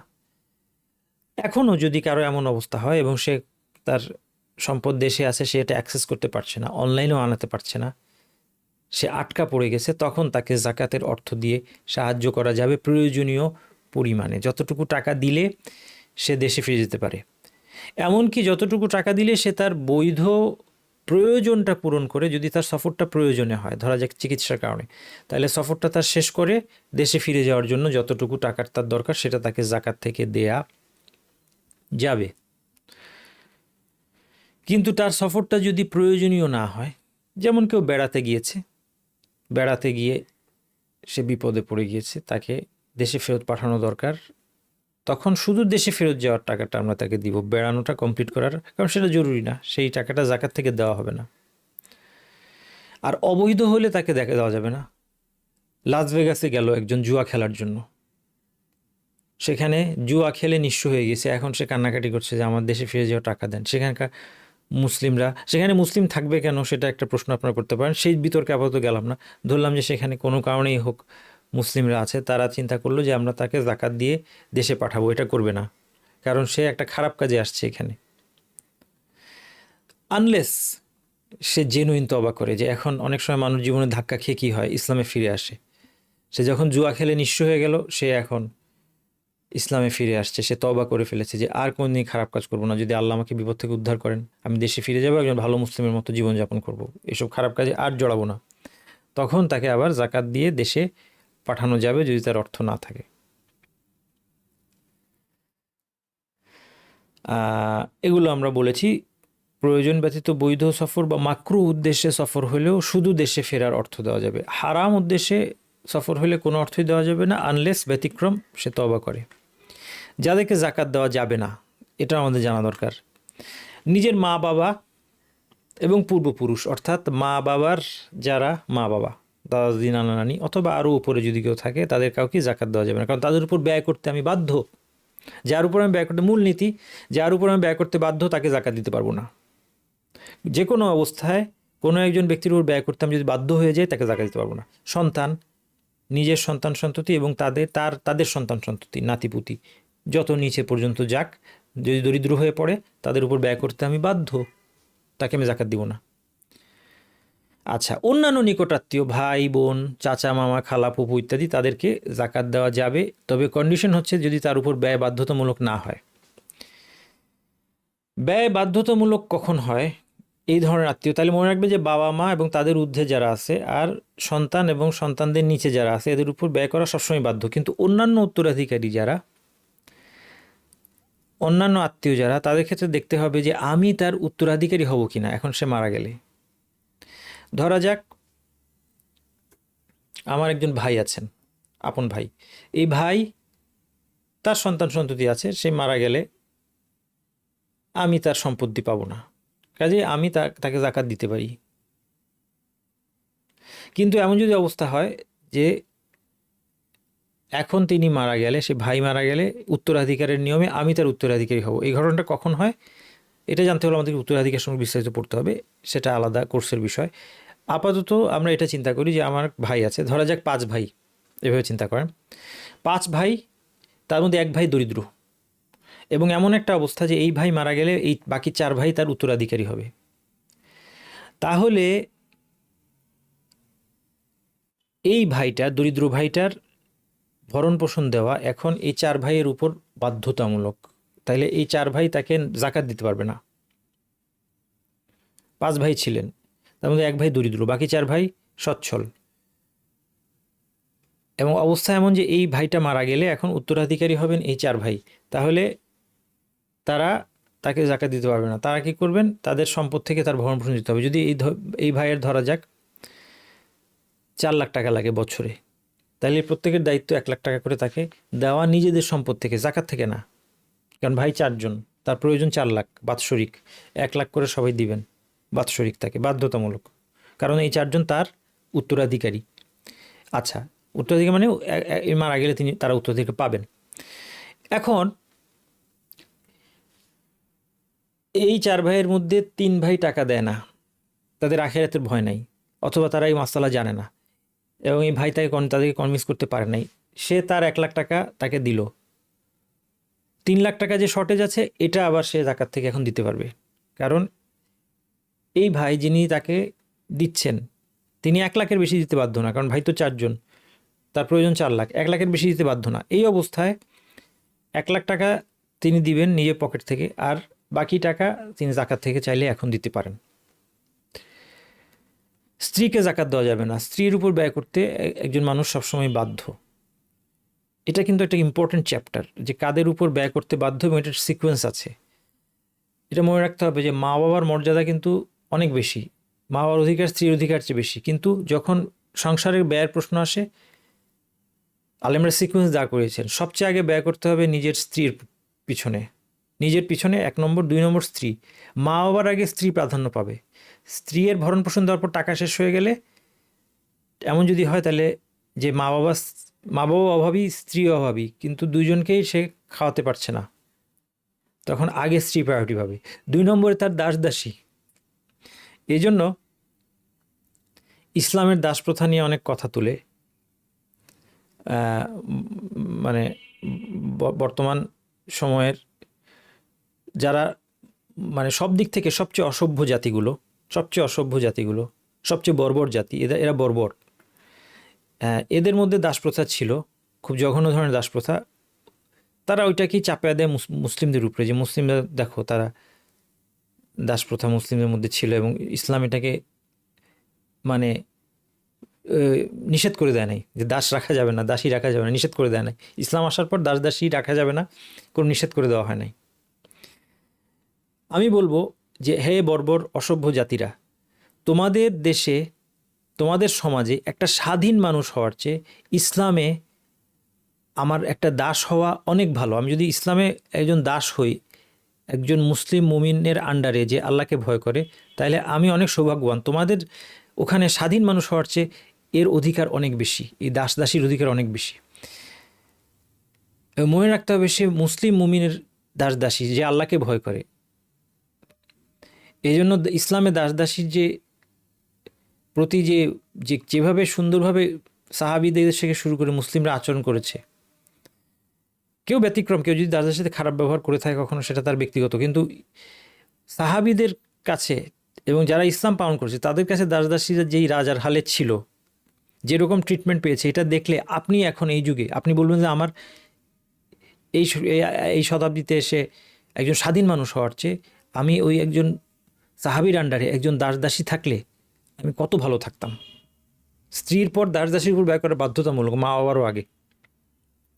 এখনও যদি কারো এমন অবস্থা হয় এবং সে তার সম্পদ দেশে আছে, সে এটা অ্যাক্সেস করতে পারছে না, অনলাইনেও আনাতে পারছে না, সে আটকা পড়ে গেছে, তখন তাকে জাকাতের অর্থ দিয়ে সাহায্য করা যাবে প্রয়োজনীয় পরিমাণে। যতটুকু টাকা দিলে সে দেশে ফিরে যেতে পারে, এমনকি যতটুকু টাকা দিলে সে তার বৈধ প্রয়োজনটা পূরণ করে, যদি তার সফরটা প্রয়োজনে হয়, ধরা যাক চিকিৎসার কারণে, তাহলে সফরটা তার শেষ করে দেশে ফিরে যাওয়ার জন্য যতটুকু টাকার তার দরকার, সেটা তাকে জাকাত থেকে দেয়া যাবে। কিন্তু তার সফরটা যদি প্রয়োজনীয় না হয়, যেমন কেউ বেড়াতে গিয়েছে, বেড়াতে গিয়ে সে বিপদে পড়ে গিয়েছে, তাকে দেশে ফেরত পাঠানো দরকার, তখন শুধু দেশে ফেরত যাওয়ার টাকাটা আমরা তাকে দিব, বেড়ানোটা কমপ্লিট করার, কারণ সেটা জরুরি না, সেই টাকাটা জাকাত থেকে দেওয়া হবে না। আর অবৈধ হলে তাকে দেওয়া যাবে না। লাস ভেগাসে গেল একজন জুয়া খেলার জন্য, সেখানে জুয়া খেলে নিঃস্ব হয়ে গেছে, এখন সে কান্নাকাটি করছে যে আমার দেশে ফিরে যাওয়ার টাকা দেন। সেখানকার মুসলিমরা, সেখানে মুসলিম থাকবে কেন, সেটা একটা প্রশ্ন আপনারা করতে পারেন, সেই বিতর্কে আপাতত গেলাম না। ধরলাম যে সেখানে কোনো কারণেই হোক মুসলিমরা আছে, তারা চিন্তা করলো যে আমরা তাকে জাকাত দিয়ে দেশে পাঠাবো। এটা করবে না, কারণ সে একটা খারাপ কাজে আসছে এখানে। আনলেস সে জেনুইন তওবা করে, যে এখন অনেক সময় মানুষ জীবনে ধাক্কা খেয়ে কী হয়, ইসলামে ফিরে আসে। সে যখন জুয়া খেলে নিঃস্ব হয়ে গেল, সে এখন ইসলামে ফিরে আসছে, সে তওবা করে ফেলেছে যে আর কোনদিন খারাপ কাজ করবো না, যদি আল্লাহ আমাকে বিপদ থেকে উদ্ধার করেন আমি দেশে ফিরে যাবো, একজন ভালো মুসলিমের মতো জীবনযাপন করব, এসব খারাপ কাজে আর জড়াবো না। তখন তাকে আবার জাকাত দিয়ে দেশে পাঠানো যাবে, যদি তার অর্থ না থাকে। এগুলো আমরা বলেছি। প্রয়োজন ব্যতীত বৈধ সফর বা মাকরুহ উদ্দেশ্যে সফর হলেও শুধু দেশে ফেরার অর্থ দেওয়া যাবে। হারাম উদ্দেশ্যে সফর হলে কোনো অর্থই দেওয়া যাবে না, আনলেস ব্যতিক্রম সে তওবা করে। যাদেরকে জাকাত দেওয়া যাবে না, এটা আমাদের জানা দরকার। নিজের মা বাবা এবং পূর্বপুরুষ, অর্থাৎ মা বাবার যারা মা বাবা, দাদা দাদি, নানা নানি, অথবা আরও উপরে যদি কেউ থাকে, তাদের কাউকে জাকাত দেওয়া যাবে না, কারণ তাদের উপর ব্যয় করতে আমি বাধ্য। যার উপর আমি ব্যয় করতে, মূলনীতি, যার উপর আমি ব্যয় করতে বাধ্য তাকে জাকাত দিতে পারবো না। যে কোনো অবস্থায় কোনো একজন ব্যক্তির উপর ব্যয় করতে আমি যদি বাধ্য হয়ে যাই, তাকে জাকাত দিতে পারবো না। সন্তান, নিজের সন্তান সন্ততি এবং তাদের সন্তান সন্ততি, নাতিপুতি, যত নিচে পর্যন্ত যাক, যদি দরিদ্র হয়ে পড়ে তাদের উপর ব্যয় করতে আমি বাধ্য, তাকে আমি জাকাত দিব না। আচ্ছা, অন্যান্য নিকটাত্মীয়, ভাই বোন, চাচা মামা, খালা ফুপু ইত্যাদি, তাদেরকে জাকাত দেওয়া যাবে, তবে কন্ডিশন হচ্ছে যদি তার উপর ব্যয় বাধ্যতামূলক না হয়। ব্যয় বাধ্যতামূলক কখন হয় এই ধরনের আত্মীয়? তাহলে মনে রাখবে যে বাবা মা এবং তাদের ঊর্ধ্বে যারা আছে, আর সন্তান এবং সন্তানদের নিচে যারা আছে, এদের উপর ব্যয় করা সবসময় বাধ্য। কিন্তু অন্যান্য উত্তরাধিকারী যারা, অন্যান্য আত্মীয় যারা, তাদের ক্ষেত্রে দেখতে হবে যে আমি তার উত্তরাধিকারী হব কিনা এখন সে মারা গেলে। ধরা যাক আমার একজন ভাই আছেন, আপন ভাই, এই ভাই তার সন্তান সন্ততি আছে, সে মারা গেলে আমি তার সম্পত্তি পাবো না, কাজে আমি তাকে জাকাত দিতে পারি। কিন্তু এমন যদি অবস্থা হয় যে এখন তিনি মারা গেলে, সে ভাই মারা গেলে উত্তরাধিকারের নিয়মে আমি তার উত্তরাধিকারী হব। এই ঘটনাটা কখন হয় এটা জানতে হলে আমাদের উত্তরাধিকার সঙ্গে বিস্তারিত পড়তে হবে, সেটা আলাদা কোর্সের বিষয়। আপাতত আমরা এটা চিন্তা করি যে আমার ভাই আছে, ধরা যাক 5 ভাই, এভাবে চিন্তা করেন 5 ভাই, তার মধ্যে এক ভাই দরিদ্র, এবং এমন একটা অবস্থা যে এই ভাই মারা গেলে এই বাকি 4 ভাই তার উত্তরাধিকারী হবে। তাহলে এই ভাইটা, দরিদ্র ভাইটার ভরণ পোষণ দেওয়া এখন এই 4 ভাইয়ের উপর বাধ্যতামূলক। তাইলে এই 4 ভাই তাকে জাকাত দিতে পারবে না। 5 ভাই ছিলেন, তার মধ্যে এক ভাই দরিদ্র, বাকি 4 ভাই সচ্ছল, এবং অবস্থা এমন যে এই ভাইটা মারা গেলে এখন উত্তরাধিকারী হবেন এই 4 ভাই। তাহলে তারা তাকে জাকাত দিতে পারবে না। তারা কি করবেন? তাদের সম্পদ থেকে তার ভরণ পোষণ দিতে হবে। যদি এই ভাইয়ের ধরা যাক 4 লাখ টাকা লাগে বছরে, তাহলে প্রত্যেকের দায়িত্ব 1 লাখ টাকা করে তাকে দেওয়া নিজেদের সম্পদ থেকে, জাকাত থেকে না। কারণ ভাই 4 জন, তার প্রয়োজন 4 লাখ বাৎসরিক, 1 লাখ করে সবাই দিবেন বাৎসরিক, তাকে বাধ্যতামূলক, কারণ এই 4 জন তার উত্তরাধিকারী। আচ্ছা, উত্তরাধিকার মানে মারা গেলে তারা উত্তরাধিকার পাবেন। এখন এই 4 ভাইয়ের মধ্যে 3 ভাই টাকা দেয় না, তাদের আখিরাতের ভয় নাই, অথবা তারা এই মাসালা জানে না, এবং এই ভাই তাদেরকে কনভিন্স করতে পারে নাই। সে তার 1 লাখ টাকা তাকে দিল, 3 লাখ টাকা যে শর্টেজ আছে এটা আবার সে জাকাত থেকে এখন দিতে পারবে। কারণ এই ভাই যিনি তাকে দিচ্ছেন তিনি 1 লাখের বেশি দিতে বাধ্য না, কারণ ভাই তো 4 জন, তার প্রয়োজন 4 লাখ, 1 লাখের বেশি দিতে বাধ্য না। এই অবস্থায় 1 লাখ টাকা তিনি দিবেন নিজের পকেট থেকে, আর বাকি টাকা তিনি জাকাত থেকে চাইলে এখন দিতে পারেন। স্ত্রীকে জাকাত দেওয়া যাবে না, স্ত্রীর উপর ব্যয় করতে একজন মানুষ সবসময় বাধ্য। এটা কিন্তু একটা ইম্পর্টেন্ট চ্যাপ্টার, যে কাদের উপর ব্যয় করতে বাধ্য এবং এটার সিকোয়েন্স আছে। এটা মনে রাখতে হবে যে মা বাবার মর্যাদা কিন্তু অনেক বেশি, মা বাবার অধিকার স্ত্রীর অধিকার চেয়ে বেশি, কিন্তু যখন সংসারের ব্যয়ের প্রশ্ন আসে আলেমরা সিকোয়েন্স দাঁড় করিয়েছেন। সবচেয়ে আগে ব্যয় করতে হবে নিজের স্ত্রীর পিছনে, নিজের পিছনে 1 নম্বর, 2 নম্বর স্ত্রী। মা বাবার আগে স্ত্রী প্রাধান্য পাবে। স্ত্রীর ভরণ পোষণ দেওয়ার পর টাকা শেষ হয়ে গেলে, এমন যদি হয় তাহলে যে মা বাবা অভাবী, স্ত্রী অভাবী, কিন্তু দুজনকেই সে খাওয়াতে পারছে না, তখন আগে স্ত্রী প্রায়োরিটি পাবে। 2 নম্বরে তার দাস দাসী। এই জন্য ইসলামের দাস প্রথা নিয়ে অনেক কথা তুলে, মানে বর্তমান সময়ের যারা মানে সব দিক থেকে সবচেয়ে অসভ্য জাতিগুলো, সবচেয়ে বর্বর জাতি, এরা বর্বর। এদের মধ্যে দাস প্রথা ছিল, খুব জঘন্য ধরনের দাস প্রথা। তারা ওইটাকেই চাপিয়ে দেয় মুসলিমদের উপরে, যে মুসলিমরা দেখো তারা দাস প্রথা মুসলিমদের মধ্যে ছিল, এবং ইসলাম এটাকে মানে নিষেধ করে দেয় নাই যে দাস রাখা যাবে না, দাসী রাখা যাবে না, নিষেধ করে দেয় নাই। ইসলাম আসার পর দাসী রাখা যাবে না, কোনো নিষেধ করে দেওয়া হয় নাই। আমি বলবো যে হে বর্বর অসভ্য জাতিরা, তোমাদের দেশে, তোমাদের সমাজে একটা স্বাধীন মানুষ হওয়ার চেয়ে ইসলামে আমার একটা দাস হওয়া অনেক ভালো। আমি যদি ইসলামে একজন দাস হই, একজন মুসলিম মুমিনের আন্ডারে যে আল্লাহকে ভয় করে, তাহলে আমি অনেক সৌভাগ্যবান। তোমাদের ওখানে স্বাধীন মানুষ হওয়ার চেয়ে এর অধিকার অনেক বেশি, এই দাস দাসীর অধিকার অনেক বেশি। মনে রাখতে হবে সে মুসলিম মুমিনের দাস দাসী যে আল্লাহকে ভয় করে। এই জন্য ইসলামে দাস দাসীর যে প্রতি যেভাবে সুন্দরভাবে সাহাবীদের থেকে শুরু করে মুসলিমরা আচরণ করেছে, কেউ ব্যতিক্রম, কেউ যদি দাস দাসীর সাথে খারাপ ব্যবহার করে থাকে কখনো সেটা তার ব্যক্তিগত, কিন্তু সাহাবীদের কাছে এবং যারা ইসলাম পালন করেছে তাদের কাছে দাস দাসীরা যেই রাজার হালে ছিল, যেরকম ট্রিটমেন্ট পেয়েছে, এটা দেখলে আপনি এখন এই যুগে আপনি বলবেন যে আমার এই শতাব্দীতে এসে একজন স্বাধীন মানুষ হওয়ার চেয়ে আমি ওই একজন সাহাবীর আন্ডারে একজন দাস দাসী থাকলে আমি কত ভালো থাকতাম। স্ত্রীর পর দাস দাসীর উপর ব্যয় করা বাধ্যতামূলক, মা বাবারও আগে।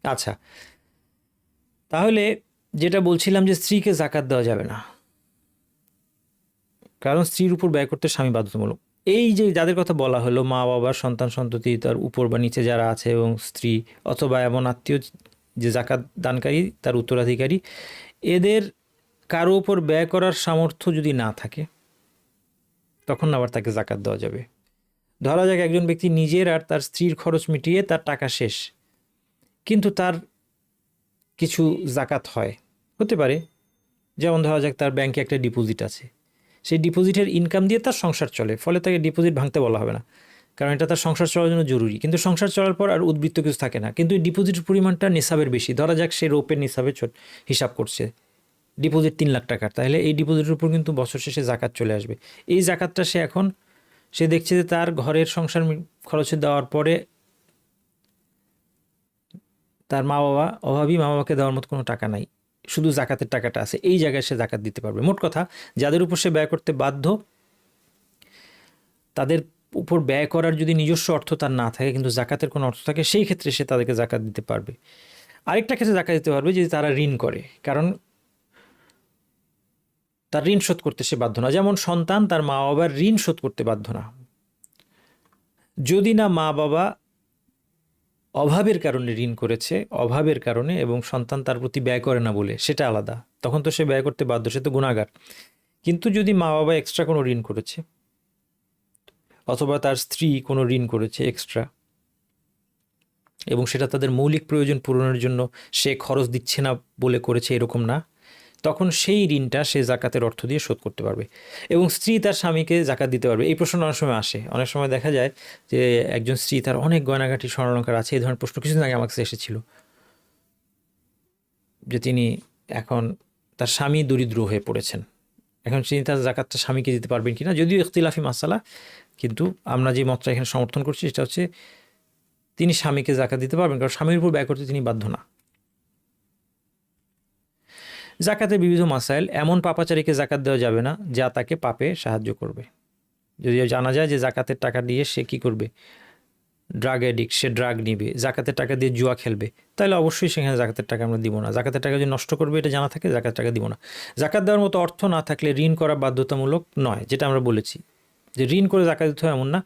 আচ্ছা, তাহলে যেটা বলছিলাম যে স্ত্রীকে জাকাত দেওয়া যাবে না, কারণ স্ত্রীর উপর ব্যয় করতে স্বামী বাধ্যতামূলক। এই যে যাদের কথা বলা হলো, মা বাবা, সন্তান সন্ততি, তার উপর বা নিচে যারা আছে, এবং স্ত্রী অথবা এমন আত্মীয় যে জাকাত দানকারী, তার উত্তরাধিকারী, এদের কারো উপর ব্যয় করার সামর্থ্য যদি না থাকে তখন আবার তাকে জাকাত দেওয়া যাবে। ধরা যাক একজন ব্যক্তি নিজের আর তার স্ত্রীর খরচ মিটিয়ে তার টাকা শেষ, কিন্তু তার কিছু জাকাত হয়, হতে পারে যেমন ধরা যাক তার ব্যাংকে একটা ডিপোজিট আছে, সেই ডিপোজিটের ইনকাম দিয়ে তার সংসার চলে, ফলে তাকে ডিপোজিট ভাঙতে বলা হবে না, কারণ এটা তার সংসার চলার জন্য জরুরি। কিন্তু সংসার চলার পর আর উদ্বৃত্ত কিছু থাকে না, কিন্তু ডিপোজিটের পরিমাণটা নিসাবের বেশি। ধরা যাক সে রোপের নিসাবে হিসাব করছে, ডিপোজিট 3 লাখ টাকার, তাহলে এই ডিপোজিটের উপর কিন্তু বছর শেষে জাকাত চলে আসবে। এই জাকাতটা সে দেখছে যে তার ঘরের সংসার খরচে দেওয়ার পরে তার মা বাবাকে দেওয়ার মতো কোনো টাকা নাই, শুধু জাকাতের টাকাটা আছে, এই জায়গায় সে জাকাত দিতে পারবে। মোট কথা, যাদের উপর সে ব্যয় করতে বাধ্য, তাদের উপর ব্যয় করার যদি নিজস্ব অর্থ তার না থাকে কিন্তু জাকাতের কোনো অর্থ থাকে, সেই ক্ষেত্রে সে তাদেরকে জাকাত দিতে পারবে। আরেকটা ক্ষেত্রে জাকাত দিতে পারবে যদি তারা ঋণ করে, কারণ তার ঋণ শোধ করতে সে বাধ্য না। যেমন সন্তান তার মা বাবার ঋণ শোধ করতে বাধ্য না, যদি না মা বাবা অভাবের কারণে ঋণ করেছে, অভাবের কারণে, এবং সন্তান তার প্রতি ব্যয় করে না বলে, সেটা আলাদা, তখন তো সে ব্যয় করতে বাধ্য, সে তো গুনাহগার। কিন্তু যদি মা বাবা এক্সট্রা কোনো ঋণ করেছে, অথবা তার স্ত্রী কোনো ঋণ করেছে এক্সট্রা, এবং সেটা তাদের মৌলিক প্রয়োজন পূরণের জন্য সে খরচ দিচ্ছে না বলে করেছে, এরকম না, তখন সেই ঋণটা সে জাকাতের অর্থ দিয়ে শোধ করতে পারবে। এবং স্ত্রী তার স্বামীকে জাকাত দিতে পারবে। এই প্রশ্ন অনেক সময় আসে, অনেক সময় দেখা যায় যে একজন স্ত্রী তার অনেক গয়নাগাটি স্বর্ণালঙ্কার আছে, এই ধরনের প্রশ্ন কিছুদিন আগে আমার কাছে এসেছিল, যে তিনি এখন তার স্বামী দরিদ্র হয়ে পড়েছেন, এখন তিনি তার জাকাতটা স্বামীকে দিতে পারবেন কিনা, যদিও ইখতিলাফি মাসালা, কিন্তু আমরা যে মতটা এখানে সমর্থন করছি সেটা হচ্ছে তিনি স্বামীকে জাকাত দিতে পারবেন, কারণ স্বামীর উপর ব্যয় করতে তিনি বাধ্য না। জাকাতের বিবিধ মাসাইল। এমন পাপাচারীকে জাকাত দেওয়া যাবে না যা তাকে পাপে সাহায্য করবে। যদি জানা যায় যে জাকাতের টাকা দিয়ে সে কি করবে, ড্রাগ অ্যাডিক্ট, সে ড্রাগ নিবে, জাকাতের টাকা দিয়ে জুয়া খেলবে, তাহলে অবশ্যই সেখানে জাকাতের টাকা আমরা দিব না। জাকাতের টাকা যদি নষ্ট করবে এটা জানা থাকে, জাকাতের টাকা দিব না। জাকাত দেওয়ার মতো অর্থ না থাকলে ঋণ করা বাধ্যতামূলক নয়, যেটা আমরা বলেছি যে ঋণ করে জাকাত দিতে হয় এমন না,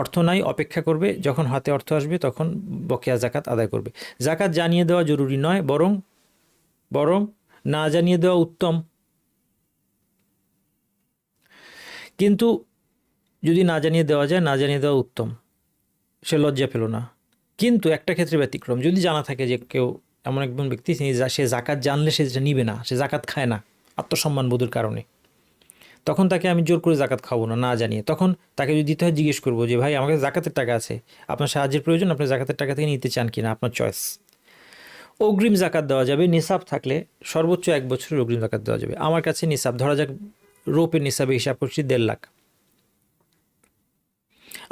অর্থ নাই, অপেক্ষা করবে, যখন হাতে অর্থ আসবে তখন বকেয়া জাকাত আদায় করবে। জাকাত জানিয়ে দেওয়া জরুরি নয়, বরং না জানিয়ে দেওয়া উত্তম। কিন্তু যদি না জানিয়ে দেওয়া যায়, না জানিয়ে দেওয়া উত্তম, সে লজ্জা পেল না। কিন্তু একটা ক্ষেত্রে ব্যতিক্রম, যদি জানা থাকে যে কেউ এমন একজন ব্যক্তি সে জাকাত জানলে সে নিবে না, সে জাকাত খায় না আত্মসম্মান বোধের কারণে, তখন তাকে আমি জোর করে জাকাত খাবো না, না জানিয়ে। তখন তাকে যদি দিতে হয় জিজ্ঞেস করবো যে ভাই আমার কাছে জাকাতের টাকা আছে, আপনার সাহায্যের প্রয়োজন, আপনি জাকাতের টাকা থেকে নিতে চান কিনা, আপনার চয়েস। অগ্রিম জাকাত দেওয়া যাবে, নিসাব থাকলে সর্বোচ্চ 1 বছরের অগ্রিম জাকাত দেওয়া যাবে। আমার কাছে নিসাব, ধরা যাক রোপের নিসাবে হিসাব করছি 1.5 লাখ,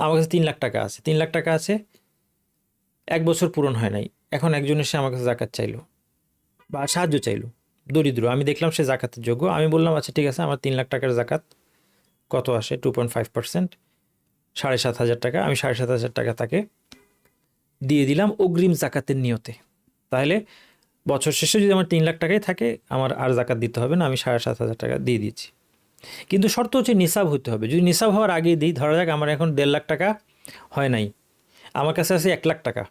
আমার কাছে 3 লাখ টাকা আছে, 3 লাখ টাকা আছে, 1 বছর পূরণ হয় নাই, এখন একজন এসে আমার কাছে জাকাত চাইলো বা সাহায্য চাইলো, দরিদ্র, আমি দেখলাম সে জাকাতের যোগ্য, আমি বললাম আচ্ছা ঠিক আছে, আমার 3 লাখ টাকার জাকাত কত আসে, 2.5%, 7,500 টাকা, আমি 7,500 টাকা তাকে দিয়ে দিলাম অগ্রিম জাকাতের নিয়তে। তাহলে বছর শেষে যদি আমার 3 লাখ টাকাই থাকে, আমার আর জাকাত দিতে হবে না, আমি 7,500 টাকা দিয়ে দিয়েছি। কিন্তু শর্ত হচ্ছে নিসাব হতে হবে। যদি নিসাব হওয়ার আগে দিই, ধরা যাক আমার এখন 1.5 লাখ টাকা হয় নাই, আমার কাছে আছে 1 লাখ টাকা,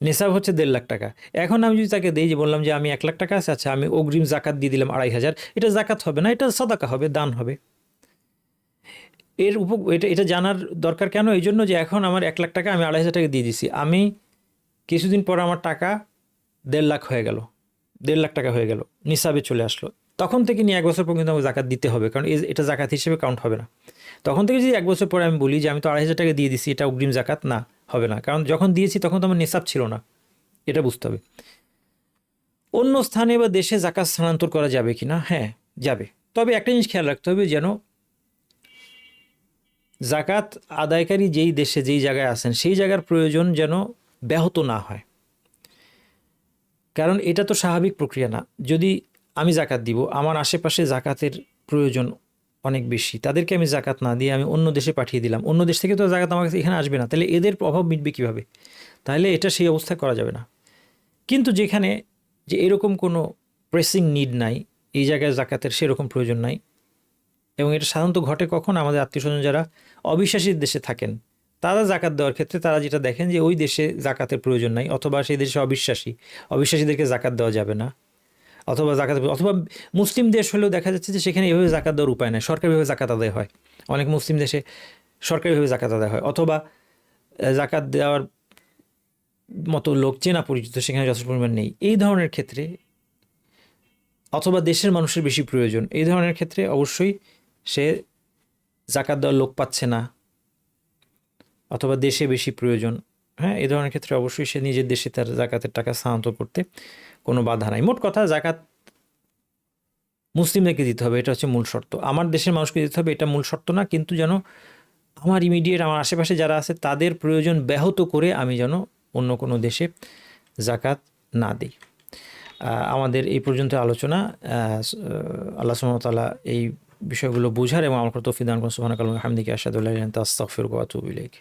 নিসাব হচ্ছে 1.5 লাখ টাকা, এখন আমি যদি তাকে দিই, যে বললাম যে আমি 1 লাখ টাকা আছে, আচ্ছা আমি অগ্রিম জাকাত দিয়ে দিলাম 2,500, এটা জাকাত হবে না, এটা সাদাকা হবে, দান হবে। এটা জানার দরকার কেন? এই জন্য যে এখন আমার 1 লাখ টাকা আমি 2,500 টাকা দিয়ে দিছি, আমি কিছুদিন পর আমার টাকা 1.5 লাখ হয়ে গেল, 1.5 লাখ টাকা হয়ে গেল, নিসাবে চলে আসলো, তখন থেকে নিয়ে 1 বছর পর্যন্ত আমাকে জাকাত দিতে হবে, কারণ এটা জাকাত হিসেবে কাউন্ট হবে না। তখন থেকে যদি 1 বছর পরে আমি বলি যে আমি তো 2,500 টাকা দিয়ে দিছি, এটা অগ্রিম জাকাত, না, হবে না, কারণ যখন দিয়েছি তখন তো আমার নিসাব ছিল না, এটা বুঝতে হবে। অন্য স্থানে বা দেশে জাকাত স্থানান্তর করা যাবে কি না? হ্যাঁ, যাবে, তবে একটা জিনিস খেয়াল রাখতে হবে, যেন জাকাত আদায়কারী যেই দেশে যেই জায়গায় আছেন সেই জায়গার প্রয়োজন যেন ব্যাহত না হয়, কারণ এটা তো স্বাভাবিক প্রক্রিয়া না। যদি আমি জাকাত দিব, আমার আশেপাশে জাকাতের প্রয়োজন অনেক বেশি, তাদেরকে আমি জাকাত না দিয়ে আমি অন্য দেশে পাঠিয়ে দিলাম, অন্য দেশ থেকে তো জাকাত আমার কাছে এখানে আসবে না, তাহলে এদের অভাব মিটবে কীভাবে? তাহলে এটা সেই অবস্থায় করা যাবে না। কিন্তু যেখানে যে এরকম কোনো প্রেসিং নিড নাই, এই জায়গায় জাকাতের সেরকম প্রয়োজন নাই, এবং এটা সাধারণত ঘটে কখন, আমাদের আত্মীয়স্বজন যারা অবিশ্বাসী দেশে থাকেন, তারা জাকাত দেওয়ার ক্ষেত্রে তারা যেটা দেখেন যে ওই দেশে জাকাতের প্রয়োজন নাই, অথবা সেই দেশে অবিশ্বাসীদেরকে জাকাত দেওয়া যাবে না, অথবা মুসলিম দেশ হলেও দেখা যাচ্ছে যে সেখানে এভাবে জাকাত দেওয়ার উপায় নেই, সরকারিভাবে জাকাত আদায় হয়, অনেক মুসলিম দেশে সরকারিভাবে জাকাত আদায় হয়, অথবা জাকাত দেওয়ার মতো লোক চেনা পরিচিত সেখানে যথেষ্ট পরিমাণ নেই, এই ধরনের ক্ষেত্রে, অথবা দেশের মানুষের বেশি প্রয়োজন, এই ধরনের ক্ষেত্রে অবশ্যই সে জাকাত দেওয়ার লোক পাচ্ছে না, অথবা দেশে বেশি প্রয়োজন, হ্যাঁ, এই ধরনের ক্ষেত্রে অবশ্যই সে নিজের দেশে তার জাকাতের টাকা স্থানান্তর করতে কোনো বাধা নাই। মোট কথা, জাকাত মুসলিমদেরকে দিতে হবে, এটা হচ্ছে মূল শর্ত। আমার দেশের মানুষকে দিতে হবে এটা মূল শর্ত না, কিন্তু যেন আমার ইমিডিয়েট, আমার আশেপাশে যারা আছে তাদের প্রয়োজন ব্যাহত করে আমি যেন অন্য কোনো দেশে জাকাত না দিই। আমাদের এই পর্যন্ত আলোচনা। আল্লাহ সুবহানাহু ওয়া তাআলা এই বিষয়গুলো বোঝার এবং আমার তৌফিক দান করুন। সুবহানাকাল্লাহুম্মা ওয়া বিহামদিকা আশহাদু আল্লা ইলাহা ইল্লা আনতা আস্তাগফিরুকা ওয়া আতুবু ইলাইক।